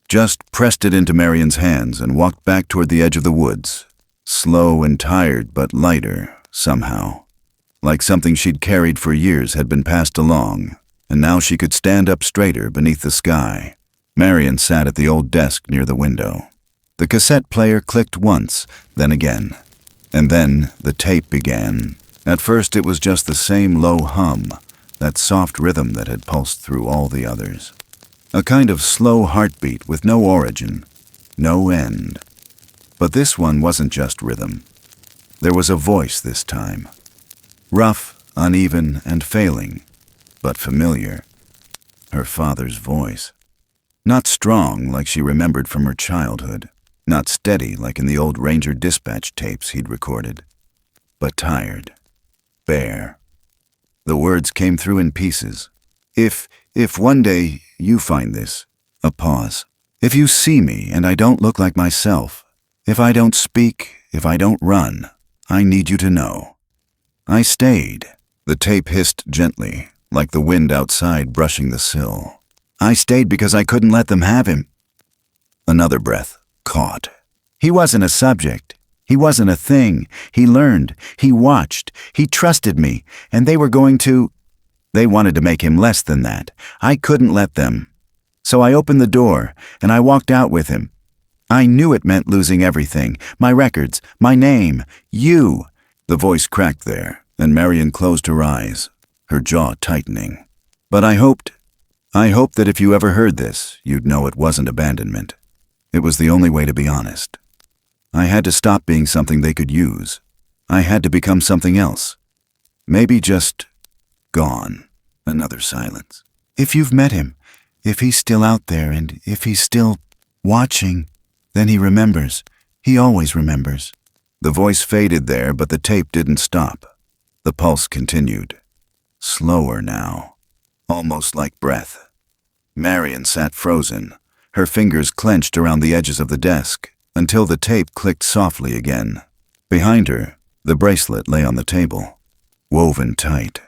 A: just pressed it into Marian's hands and walked back toward the edge of the woods, slow and tired but lighter, somehow, like something she'd carried for years had been passed along, and now she could stand up straighter beneath the sky. Marian sat at the old desk near the window. The cassette player clicked once, then again. And then the tape began. At first it was just the same low hum, that soft rhythm that had pulsed through all the others. A kind of slow heartbeat with no origin, no end. But this one wasn't just rhythm. There was a voice this time. Rough, uneven, and failing, but familiar. Her father's voice. Not strong like she remembered from her childhood. Not steady like in the old Ranger dispatch tapes he'd recorded. But tired. Bare. The words came through in pieces. If one day you find this, a pause. If you see me and I don't look like myself, if I don't speak, if I don't run, I need you to know. I stayed. The tape hissed gently, like the wind outside brushing the sill. I stayed because I couldn't let them have him. Another breath, caught. He wasn't a subject. He wasn't a thing. He learned. He watched. He trusted me. And they were going to... They wanted to make him less than that. I couldn't let them. So I opened the door, and I walked out with him. I knew it meant losing everything. My records, my name, you. The voice cracked there, and Marian closed her eyes, her jaw tightening. But I hoped that if you ever heard this, you'd know it wasn't abandonment. It was the only way to be honest. I had to stop being something they could use. I had to become something else. Maybe just gone. Another silence. If you've met him, if he's still out there, and if he's still watching, then he remembers. He always remembers. The voice faded there, but the tape didn't stop. The pulse continued. Slower now. Almost like breath. Marian sat frozen, her fingers clenched around the edges of the desk, until the tape clicked softly again. Behind her, the bracelet lay on the table, woven tight,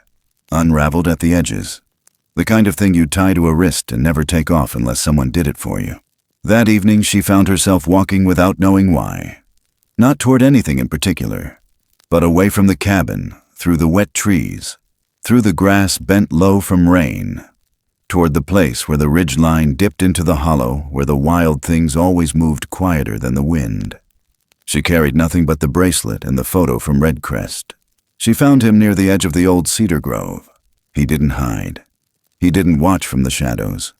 A: unraveled at the edges, the kind of thing you'd tie to a wrist and never take off unless someone did it for you. That evening she found herself walking without knowing why. Not toward anything in particular, but away from the cabin, through the wet trees, through the grass bent low from rain, toward the place where the ridgeline dipped into the hollow where the wild things always moved quieter than the wind. She carried nothing but the bracelet and the photo from Redcrest. She found him near the edge of the old cedar grove. He didn't hide. He didn't watch from the shadows.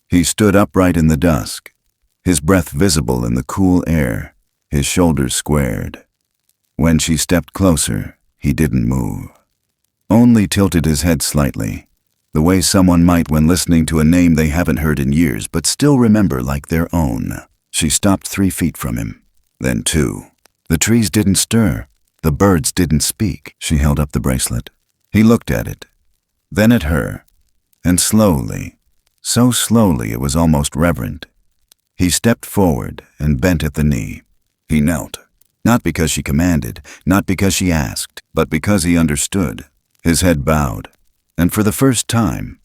A: He stood upright in the dusk, his breath visible in the cool air, his shoulders squared. When she stepped closer, he didn't move. Only tilted his head slightly, the way someone might when listening to a name they haven't heard in years but still remember like their own. She stopped 3 feet from him, then 2. The trees didn't stir. The birds didn't speak. She held up the bracelet. He looked at it, then at her, and slowly, so slowly it was almost reverent, he stepped forward and bent at the knee. He knelt, not because she commanded, not because she asked, but because he understood. His head bowed. And for the first time,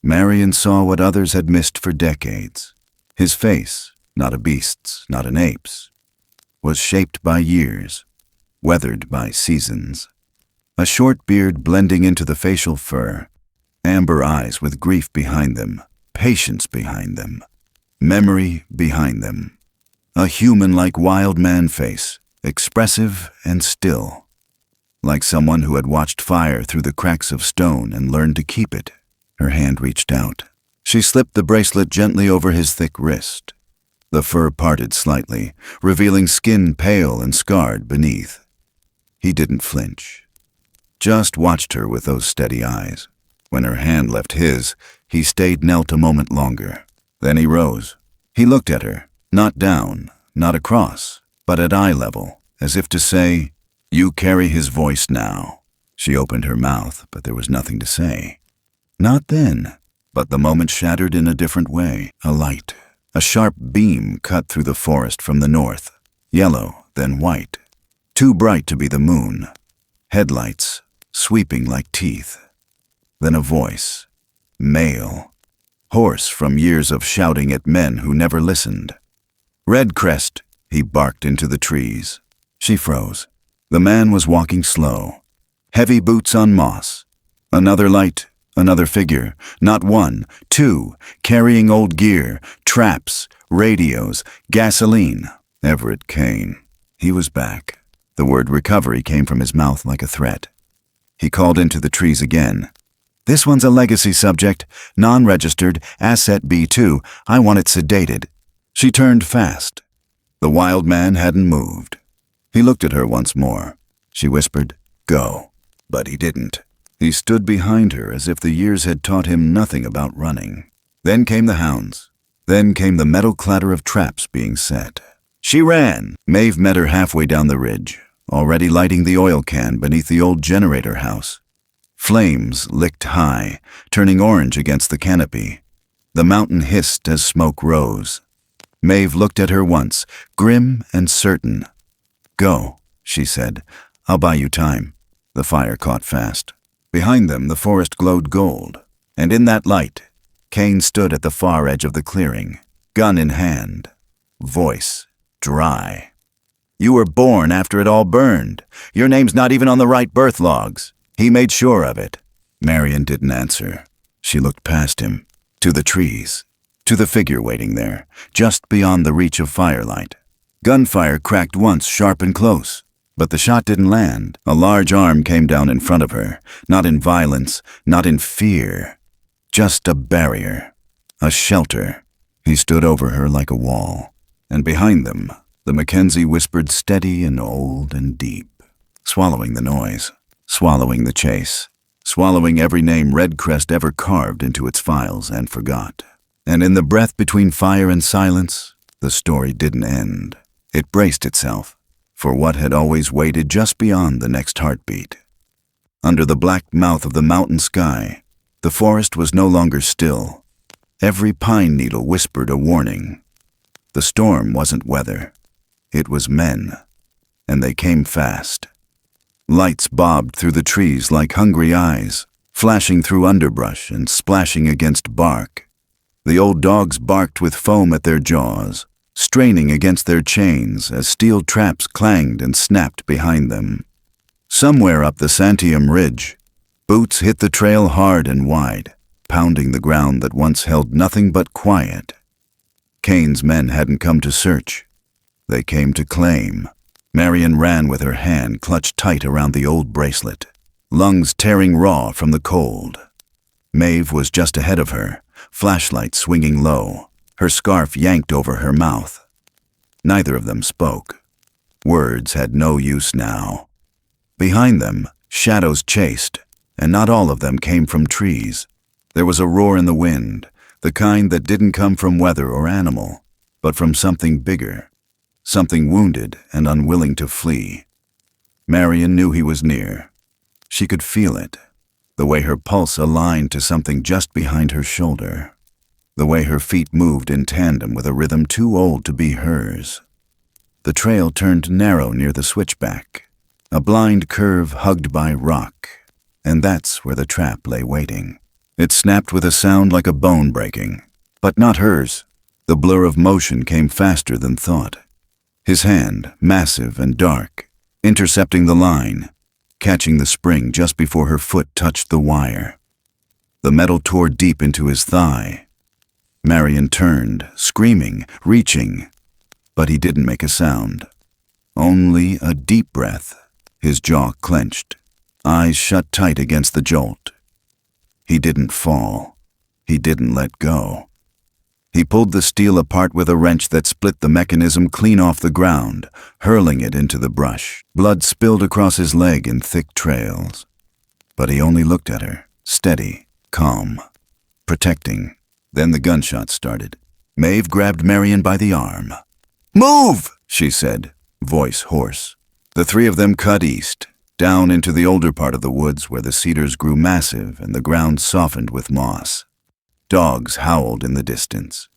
A: Marian saw what others had missed for decades. His face, not a beast's, not an ape's, was shaped by years, weathered by seasons. A short beard blending into the facial fur, amber eyes with grief behind them, patience behind them, memory behind them. A human-like wild man face, expressive and still. Like someone who had watched fire through the cracks of stone and learned to keep it. Her hand reached out. She slipped the bracelet gently over his thick wrist. The fur parted slightly, revealing skin pale and scarred beneath. He didn't flinch, just watched her with those steady eyes. When her hand left his, he stayed knelt a moment longer. Then he rose. He looked at her, not down, not across, but at eye level, as if to say, "You carry his voice now." She opened her mouth, but there was nothing to say. Not then, but the moment shattered in a different way. A light, a sharp beam cut through the forest from the north, yellow, then white, too bright to be the moon. Headlights, sweeping like teeth. Then a voice, male, hoarse from years of shouting at men who never listened. "Redcrest," he barked into the trees. She froze. The man was walking slow, heavy boots on moss. Another light, Another figure, not one, two, carrying old gear, traps, radios, gasoline. Everett Kane. He was back. The word recovery came from his mouth like a threat. He called into the trees again. This one's a legacy subject, non-registered, asset B2. I want it sedated. She turned fast. The wild man hadn't moved. He looked at her once more. She whispered, "Go." But he didn't. He stood behind her as if the years had taught him nothing about running. Then came the hounds. Then came the metal clatter of traps being set. She ran. Maeve met her halfway down the ridge, already lighting the oil can beneath the old generator house. Flames licked high, turning orange against the canopy. The mountain hissed as smoke rose. Maeve looked at her once, grim and certain. "Go," she said. "I'll buy you time." The fire caught fast. Behind them, the forest glowed gold, and in that light, Kane stood at the far edge of the clearing, gun in hand, voice dry. "You were born after it all burned. Your name's not even on the right birth logs." He made sure of it. Marian didn't answer. She looked past him, to the trees, to the figure waiting there, just beyond the reach of firelight. Gunfire cracked once, sharp and close. But the shot didn't land. A large arm came down in front of her, not in violence, not in fear. Just a barrier, a shelter. He stood over her like a wall. And behind them, the Mackenzie whispered steady and old and deep, swallowing the noise, swallowing the chase, swallowing every name Redcrest ever carved into its files and forgot. And in the breath between fire and silence, the story didn't end. It braced itself for what had always waited just beyond the next heartbeat. Under the black mouth of the mountain sky, the forest was no longer still. Every pine needle whispered a warning. The storm wasn't weather. It was men, and they came fast. Lights bobbed through the trees like hungry eyes, flashing through underbrush and splashing against bark. The old dogs barked with foam at their jaws, straining against their chains as steel traps clanged and snapped behind them. Somewhere up the Santiam Ridge, boots hit the trail hard and wide, pounding the ground that once held nothing but quiet. Kane's men hadn't come to search. They came to claim. Marian ran with her hand clutched tight around the old bracelet, lungs tearing raw from the cold. Maeve was just ahead of her, flashlight swinging low, her scarf yanked over her mouth. Neither of them spoke. Words had no use now. Behind them, shadows chased, and not all of them came from trees. There was a roar in the wind, the kind that didn't come from weather or animal, but from something bigger, something wounded and unwilling to flee. Marian knew he was near. She could feel it, the way her pulse aligned to something just behind her shoulder, the way her feet moved in tandem with a rhythm too old to be hers. The trail turned narrow near the switchback, a blind curve hugged by rock, and that's where the trap lay waiting. It snapped with a sound like a bone breaking, but not hers. The blur of motion came faster than thought. His hand, massive and dark, intercepting the line, catching the spring just before her foot touched the wire. The metal tore deep into his thigh. Marian turned, screaming, reaching, but he didn't make a sound. Only a deep breath, his jaw clenched, eyes shut tight against the jolt. He didn't fall. He didn't let go. He pulled the steel apart with a wrench that split the mechanism clean off the ground, hurling it into the brush. Blood spilled across his leg in thick trails. But he only looked at her, steady, calm, protecting. Then the gunshots started. Maeve grabbed Marian by the arm. "Move!" she said, voice hoarse. The three of them cut east, down into the older part of the woods where the cedars grew massive and the ground softened with moss. Dogs howled in the distance.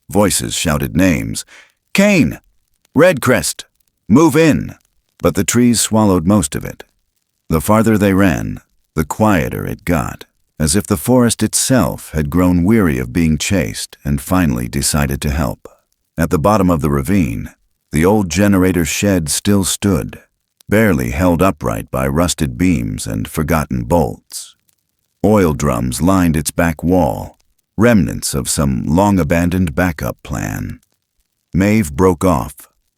A: Voices shouted names. "Kane! Redcrest! Move in!" But the trees swallowed most of it. The farther they ran, the quieter it got, as if the forest itself had grown weary of being chased and finally decided to help. At the bottom of the ravine, the old generator shed still stood, barely held upright by rusted beams and forgotten bolts. Oil drums lined its back wall, remnants of some long-abandoned backup plan. Maeve broke off,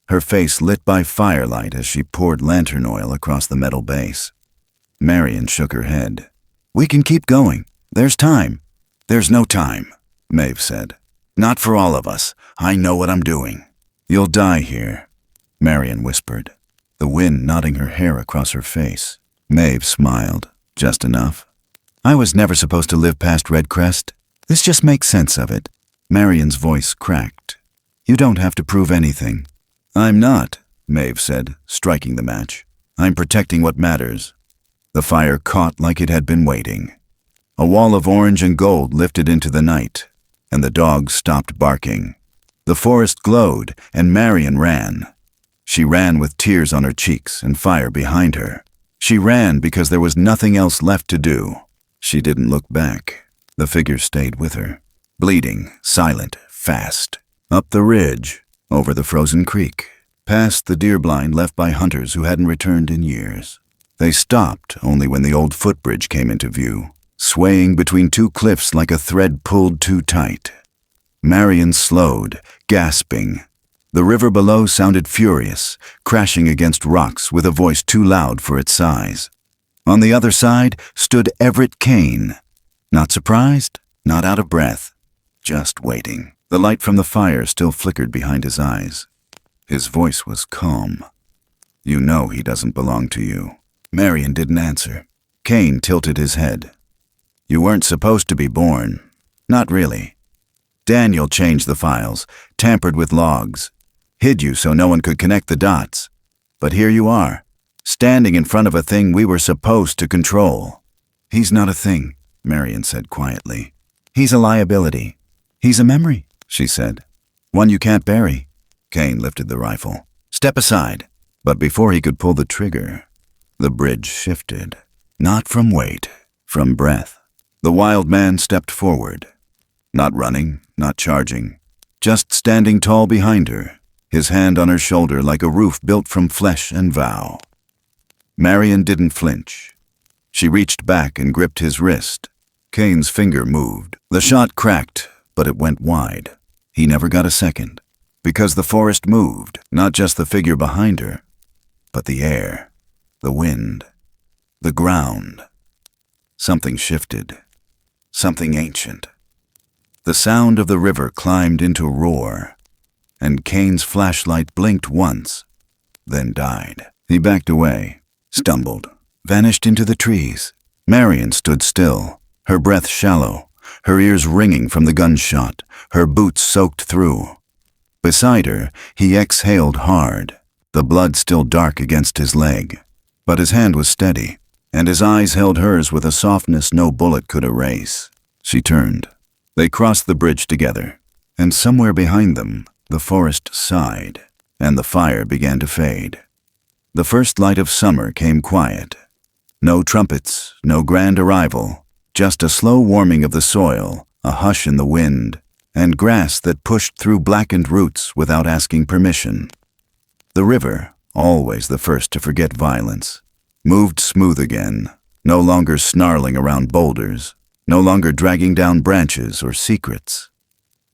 A: her face lit by firelight as she poured lantern oil across the metal base. Marian shook her head. "We can keep going. There's time." "There's no time," Maeve said. "Not for all of us. I know what I'm doing." "You'll die here," Marian whispered, the wind knotting her hair across her face. Maeve smiled, just enough. "I was never supposed to live past Redcrest. This just makes sense of it." Marian's voice cracked. "You don't have to prove anything." "I'm not," Maeve said, striking the match. "I'm protecting what matters." The fire caught like it had been waiting. A wall of orange and gold lifted into the night, and the dogs stopped barking. The forest glowed, and Marian ran. She ran with tears on her cheeks and fire behind her. She ran because there was nothing else left to do. She didn't look back. The figure stayed with her, bleeding, silent, fast. Up the ridge, over the frozen creek, past the deer blind left by hunters who hadn't returned in years. They stopped only when the old footbridge came into view, swaying between two cliffs like a thread pulled too tight. Marian slowed, gasping. The river below sounded furious, crashing against rocks with a voice too loud for its size. On the other side stood Everett Kane. Not surprised, not out of breath, just waiting. The light from the fire still flickered behind his eyes. His voice was calm. "You know he doesn't belong to you." Marian didn't answer. Kane tilted his head. "You weren't supposed to be born. Not really. Daniel changed the files, tampered with logs, hid you so no one could connect the dots. But here you are, standing in front of a thing we were supposed to control." "He's not a thing," Marian said quietly. "He's a liability. He's a memory," she said. "One you can't bury." Kane lifted the rifle. "Step aside." But before he could pull the trigger, the bridge shifted. Not from weight, from breath. The wild man stepped forward. Not running, not charging, just standing tall behind her, his hand on her shoulder like a roof built from flesh and vow. Marian didn't flinch. She reached back and gripped his wrist. Kane's finger moved. The shot cracked, but it went wide. He never got a second, because the forest moved, not just the figure behind her, but the air, the wind, the ground. Something shifted, something ancient. The sound of the river climbed into roar, and Kane's flashlight blinked once, then died. He backed away, stumbled, vanished into the trees. Marian stood still, her breath shallow, her ears ringing from the gunshot, her boots soaked through. Beside her, he exhaled hard, the blood still dark against his leg. But his hand was steady, and his eyes held hers with a softness no bullet could erase. She turned. They crossed the bridge together, and somewhere behind them, the forest sighed, and the fire began to fade. The first light of summer came quiet. No trumpets, no grand arrival, just a slow warming of the soil, a hush in the wind, and grass that pushed through blackened roots without asking permission. The river, always the first to forget violence, moved smooth again, no longer snarling around boulders, no longer dragging down branches or secrets.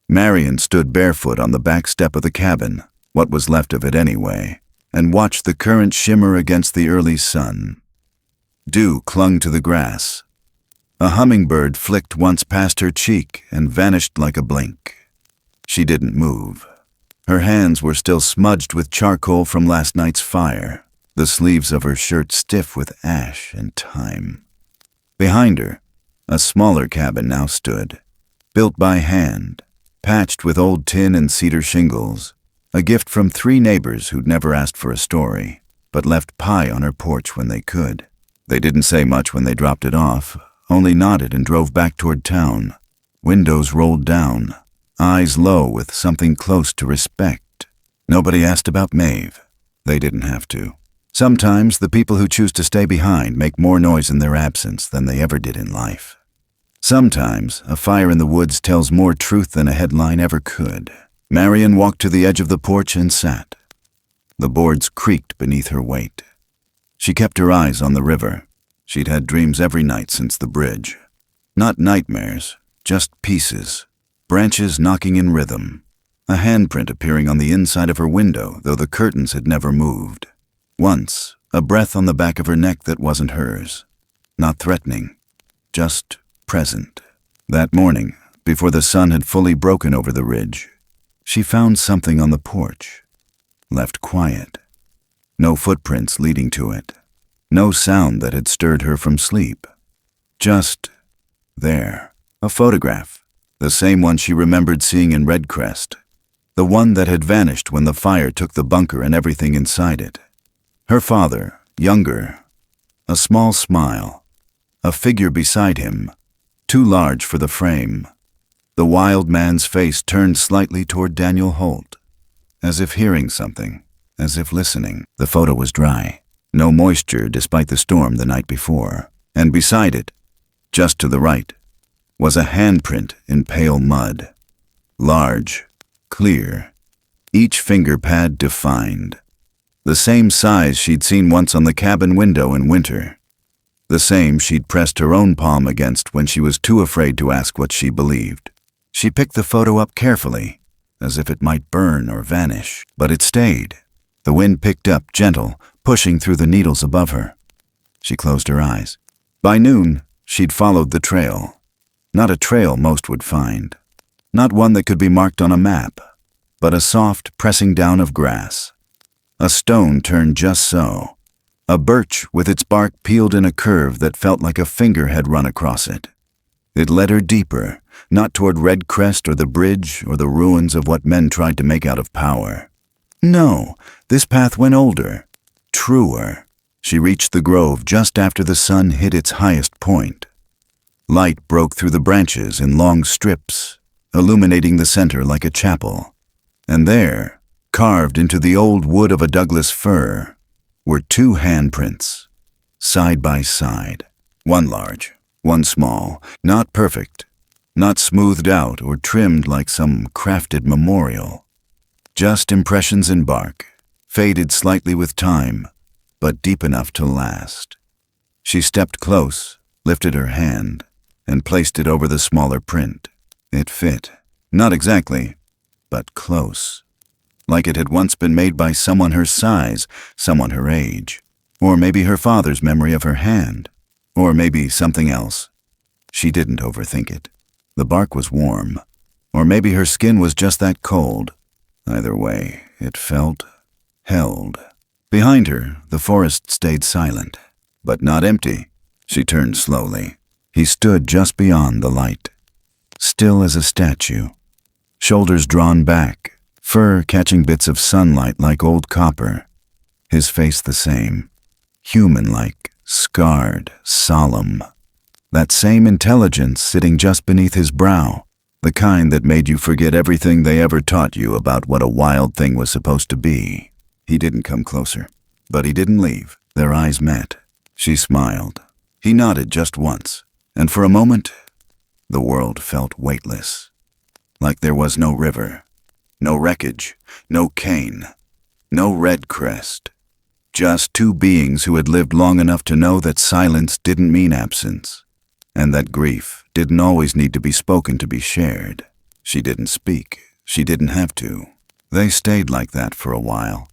A: Marian stood barefoot on the back step of the cabin, what was left of it anyway, and watched the current shimmer against the early sun. Dew clung to the grass. A hummingbird flicked once past her cheek and vanished like a blink. She didn't move. Her hands were still smudged with charcoal from last night's fire, the sleeves of her shirt stiff with ash and time. Behind her, a smaller cabin now stood, built by hand, patched with old tin and cedar shingles, a gift from 3 neighbors who'd never asked for a story, but left pie on her porch when they could. They didn't say much when they dropped it off, only nodded and drove back toward town. Windows rolled down, eyes low with something close to respect. Nobody asked about Maeve. They didn't have to. Sometimes the people who choose to stay behind make more noise in their absence than they ever did in life. Sometimes a fire in the woods tells more truth than a headline ever could. Marian walked to the edge of the porch and sat. The boards creaked beneath her weight. She kept her eyes on the river. She'd had dreams every night since the bridge. Not nightmares, just pieces. Branches knocking in rhythm. A handprint appearing on the inside of her window, though the curtains had never moved. Once, a breath on the back of her neck that wasn't hers. Not threatening, just present. That morning, before the sun had fully broken over the ridge, she found something on the porch. Left quiet. No footprints leading to it. No sound that had stirred her from sleep. Just there. A photograph. The same one she remembered seeing in Redcrest. The one that had vanished when the fire took the bunker and everything inside it. Her father, younger. A small smile. A figure beside him, too large for the frame. The wild man's face turned slightly toward Daniel Holt, as if hearing something, as if listening. The photo was dry. No moisture despite the storm the night before. And beside it, just to the right, was a handprint in pale mud. Large, clear, each finger pad defined. The same size she'd seen once on the cabin window in winter. The same she'd pressed her own palm against when she was too afraid to ask what she believed. She picked the photo up carefully, as if it might burn or vanish, but it stayed. The wind picked up, gentle, pushing through the needles above her. She closed her eyes. By noon, she'd followed the trail. Not a trail most would find. Not one that could be marked on a map, but a soft pressing down of grass. A stone turned just so. A birch with its bark peeled in a curve that felt like a finger had run across it. It led her deeper, not toward Redcrest or the bridge or the ruins of what men tried to make out of power. No, this path went older, truer. She reached the grove just after the sun hit its highest point. Light broke through the branches in long strips, illuminating the center like a chapel. And there, carved into the old wood of a Douglas fir, were two handprints, side by side. One large, one small, not perfect, not smoothed out or trimmed like some crafted memorial. Just impressions in bark, faded slightly with time, but deep enough to last. She stepped close, lifted her hand, and placed it over the smaller print. It fit. Not exactly, but close. Like it had once been made by someone her size, someone her age. Or maybe her father's memory of her hand. Or maybe something else. She didn't overthink it. The bark was warm. Or maybe her skin was just that cold. Either way, it felt held. Behind her, the forest stayed silent, but not empty. She turned slowly. He stood just beyond the light, still as a statue. Shoulders drawn back, fur catching bits of sunlight like old copper. His face the same, human-like, scarred, solemn. That same intelligence sitting just beneath his brow, the kind that made you forget everything they ever taught you about what a wild thing was supposed to be. He didn't come closer, but he didn't leave. Their eyes met. She smiled. He nodded just once, and for a moment, the world felt weightless. Like there was no river. No wreckage, no cane, no Redcrest. Just two beings who had lived long enough to know that silence didn't mean absence, and that grief didn't always need to be spoken to be shared. She didn't speak. She didn't have to. They stayed like that for a while.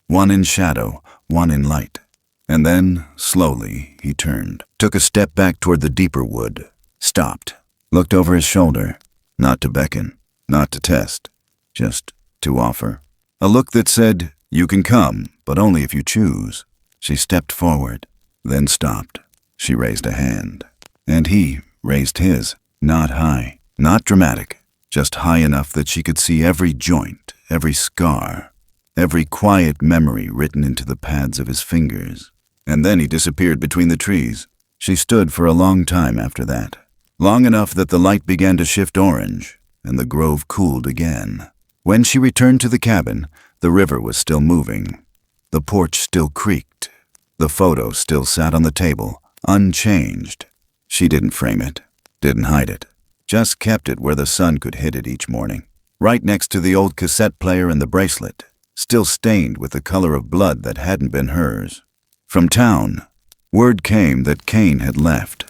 A: One in shadow, one in light. And then, slowly, he turned, took a step back toward the deeper wood, stopped, looked over his shoulder, not to beckon, not to test. Just to offer. A look that said, you can come, but only if you choose. She stepped forward, then stopped. She raised a hand. And he raised his, not high, not dramatic, just high enough that she could see every joint, every scar, every quiet memory written into the pads of his fingers. And then he disappeared between the trees. She stood for a long time after that. Long enough that the light began to shift orange, and the grove cooled again. When she returned to the cabin, the river was still moving. The porch still creaked. The photo still sat on the table, unchanged. She didn't frame it, didn't hide it, just kept it where the sun could hit it each morning. Right next to the old cassette player and the bracelet, still stained with the color of blood that hadn't been hers. From town, word came that Kane had left.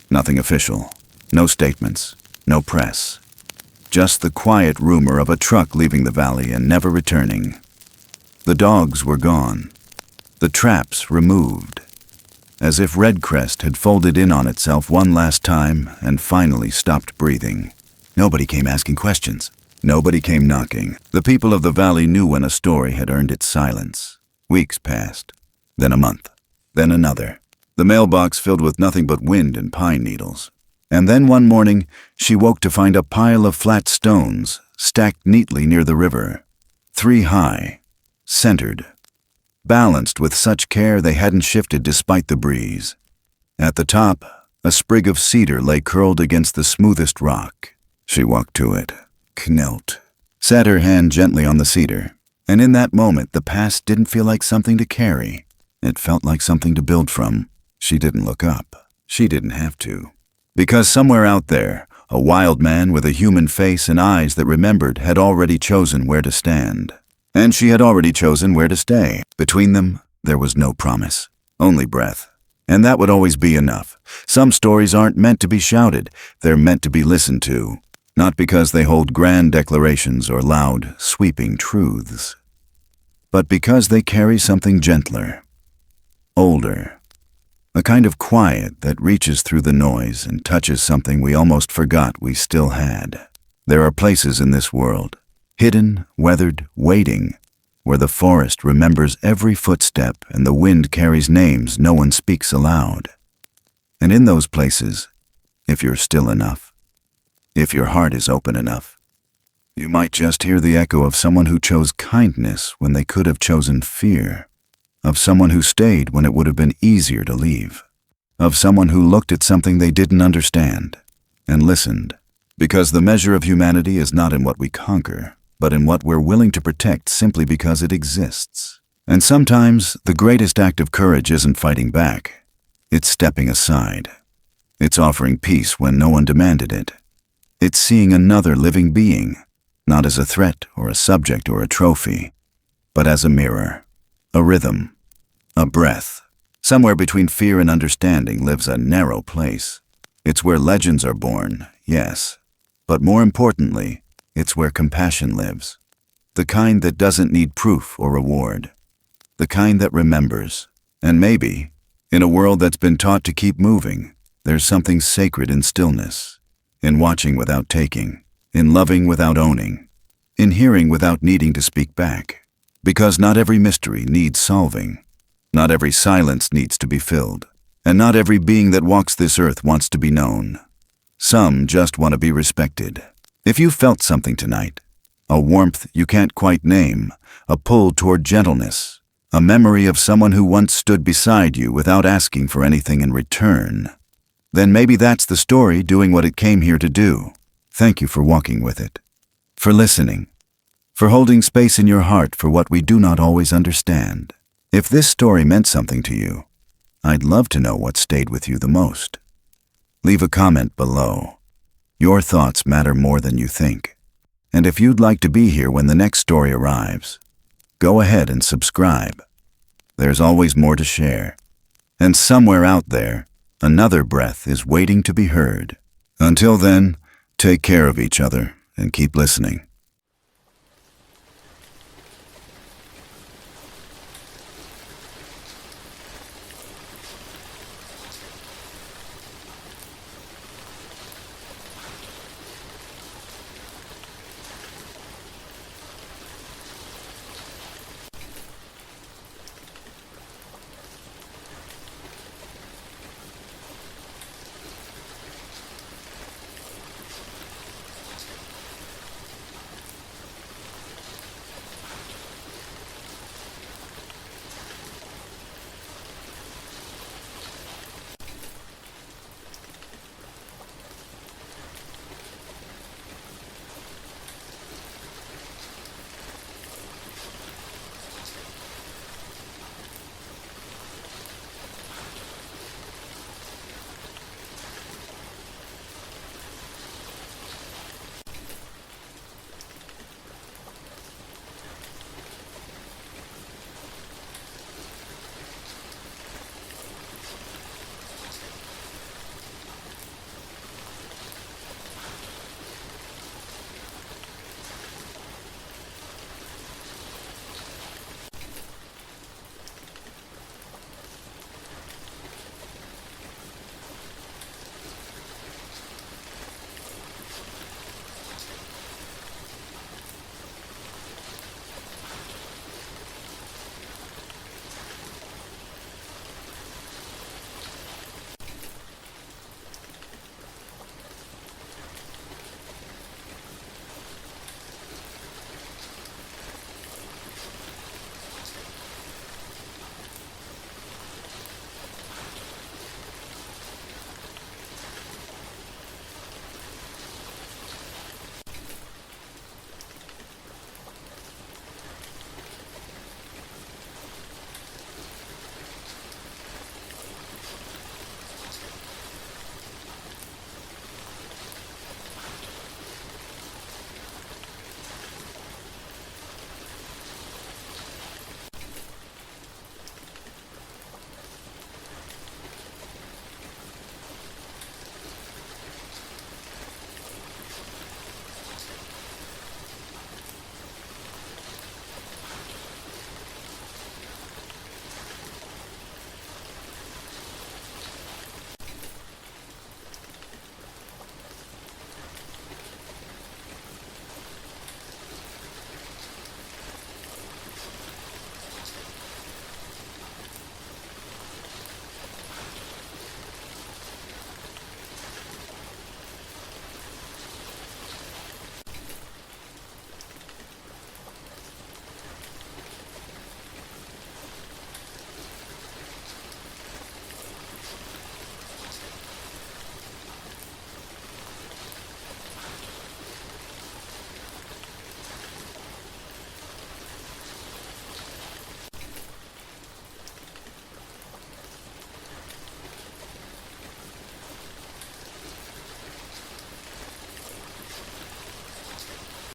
A: Nothing official, No statements, no press. Just the quiet rumor of a truck leaving the valley and never returning. The dogs were gone. The traps removed. As if Redcrest had folded in on itself one last time and finally stopped breathing. Nobody came asking questions. Nobody came knocking. The people of the valley knew when a story had earned its silence. Weeks passed. Then a month. Then another. The mailbox filled with nothing but wind and pine needles. And then one morning, she woke to find a pile of flat stones stacked neatly near the river. 3 high. Centered. Balanced with such care they hadn't shifted despite the breeze. At the top, a sprig of cedar lay curled against the smoothest rock. She walked to it, knelt, sat her hand gently on the cedar, and in that moment the past didn't feel like something to carry. It felt like something to build from. She didn't look up. She didn't have to. Because somewhere out there, a wild man with a human face and eyes that remembered had already chosen where to stand. And she had already chosen where to stay. Between them, there was no promise, only breath. And that would always be enough. Some stories aren't meant to be shouted, they're meant to be listened to. Not because they hold grand declarations or loud, sweeping truths, but because they carry something gentler, older, a kind of quiet that reaches through the noise and touches something we almost forgot we still had. There are places in this world, hidden, weathered, waiting, where the forest remembers every footstep and the wind carries names no one speaks aloud. And in those places, if you're still enough, if your heart is open enough, you might just hear the echo of someone who chose kindness when they could have chosen fear, of someone who stayed when it would have been easier to leave, of someone who looked at something they didn't understand and listened, because the measure of humanity is not in what we conquer, but in what we're willing to protect simply because it exists. And sometimes the greatest act of courage isn't fighting back. It's stepping aside. It's offering peace when no one demanded it. It's seeing another living being, not as a threat or a subject or a trophy, but as a mirror, a rhythm, a breath. Somewhere between fear and understanding lives a narrow place. It's where legends are born, yes, but more importantly, it's where compassion lives. The kind that doesn't need proof or reward. The kind that remembers. And maybe, in a world that's been taught to keep moving, there's something sacred in stillness. In watching without taking, in loving without owning, in hearing without needing to speak back. Because not every mystery needs solving, not every silence needs to be filled, and not every being that walks this earth wants to be known. Some just want to be respected. If you felt something tonight, a warmth you can't quite name, a pull toward gentleness, a memory of someone who once stood beside you without asking for anything in return, then maybe that's the story doing what it came here to do. Thank you for walking with it, for listening, for holding space in your heart for what we do not always understand. If this story meant something to you, I'd love to know what stayed with you the most. Leave a comment below. Your thoughts matter more than you think. And if you'd like to be here when the next story arrives, go ahead and subscribe. There's always more to share. And somewhere out there, another breath is waiting to be heard. Until then, take care of each other and keep listening.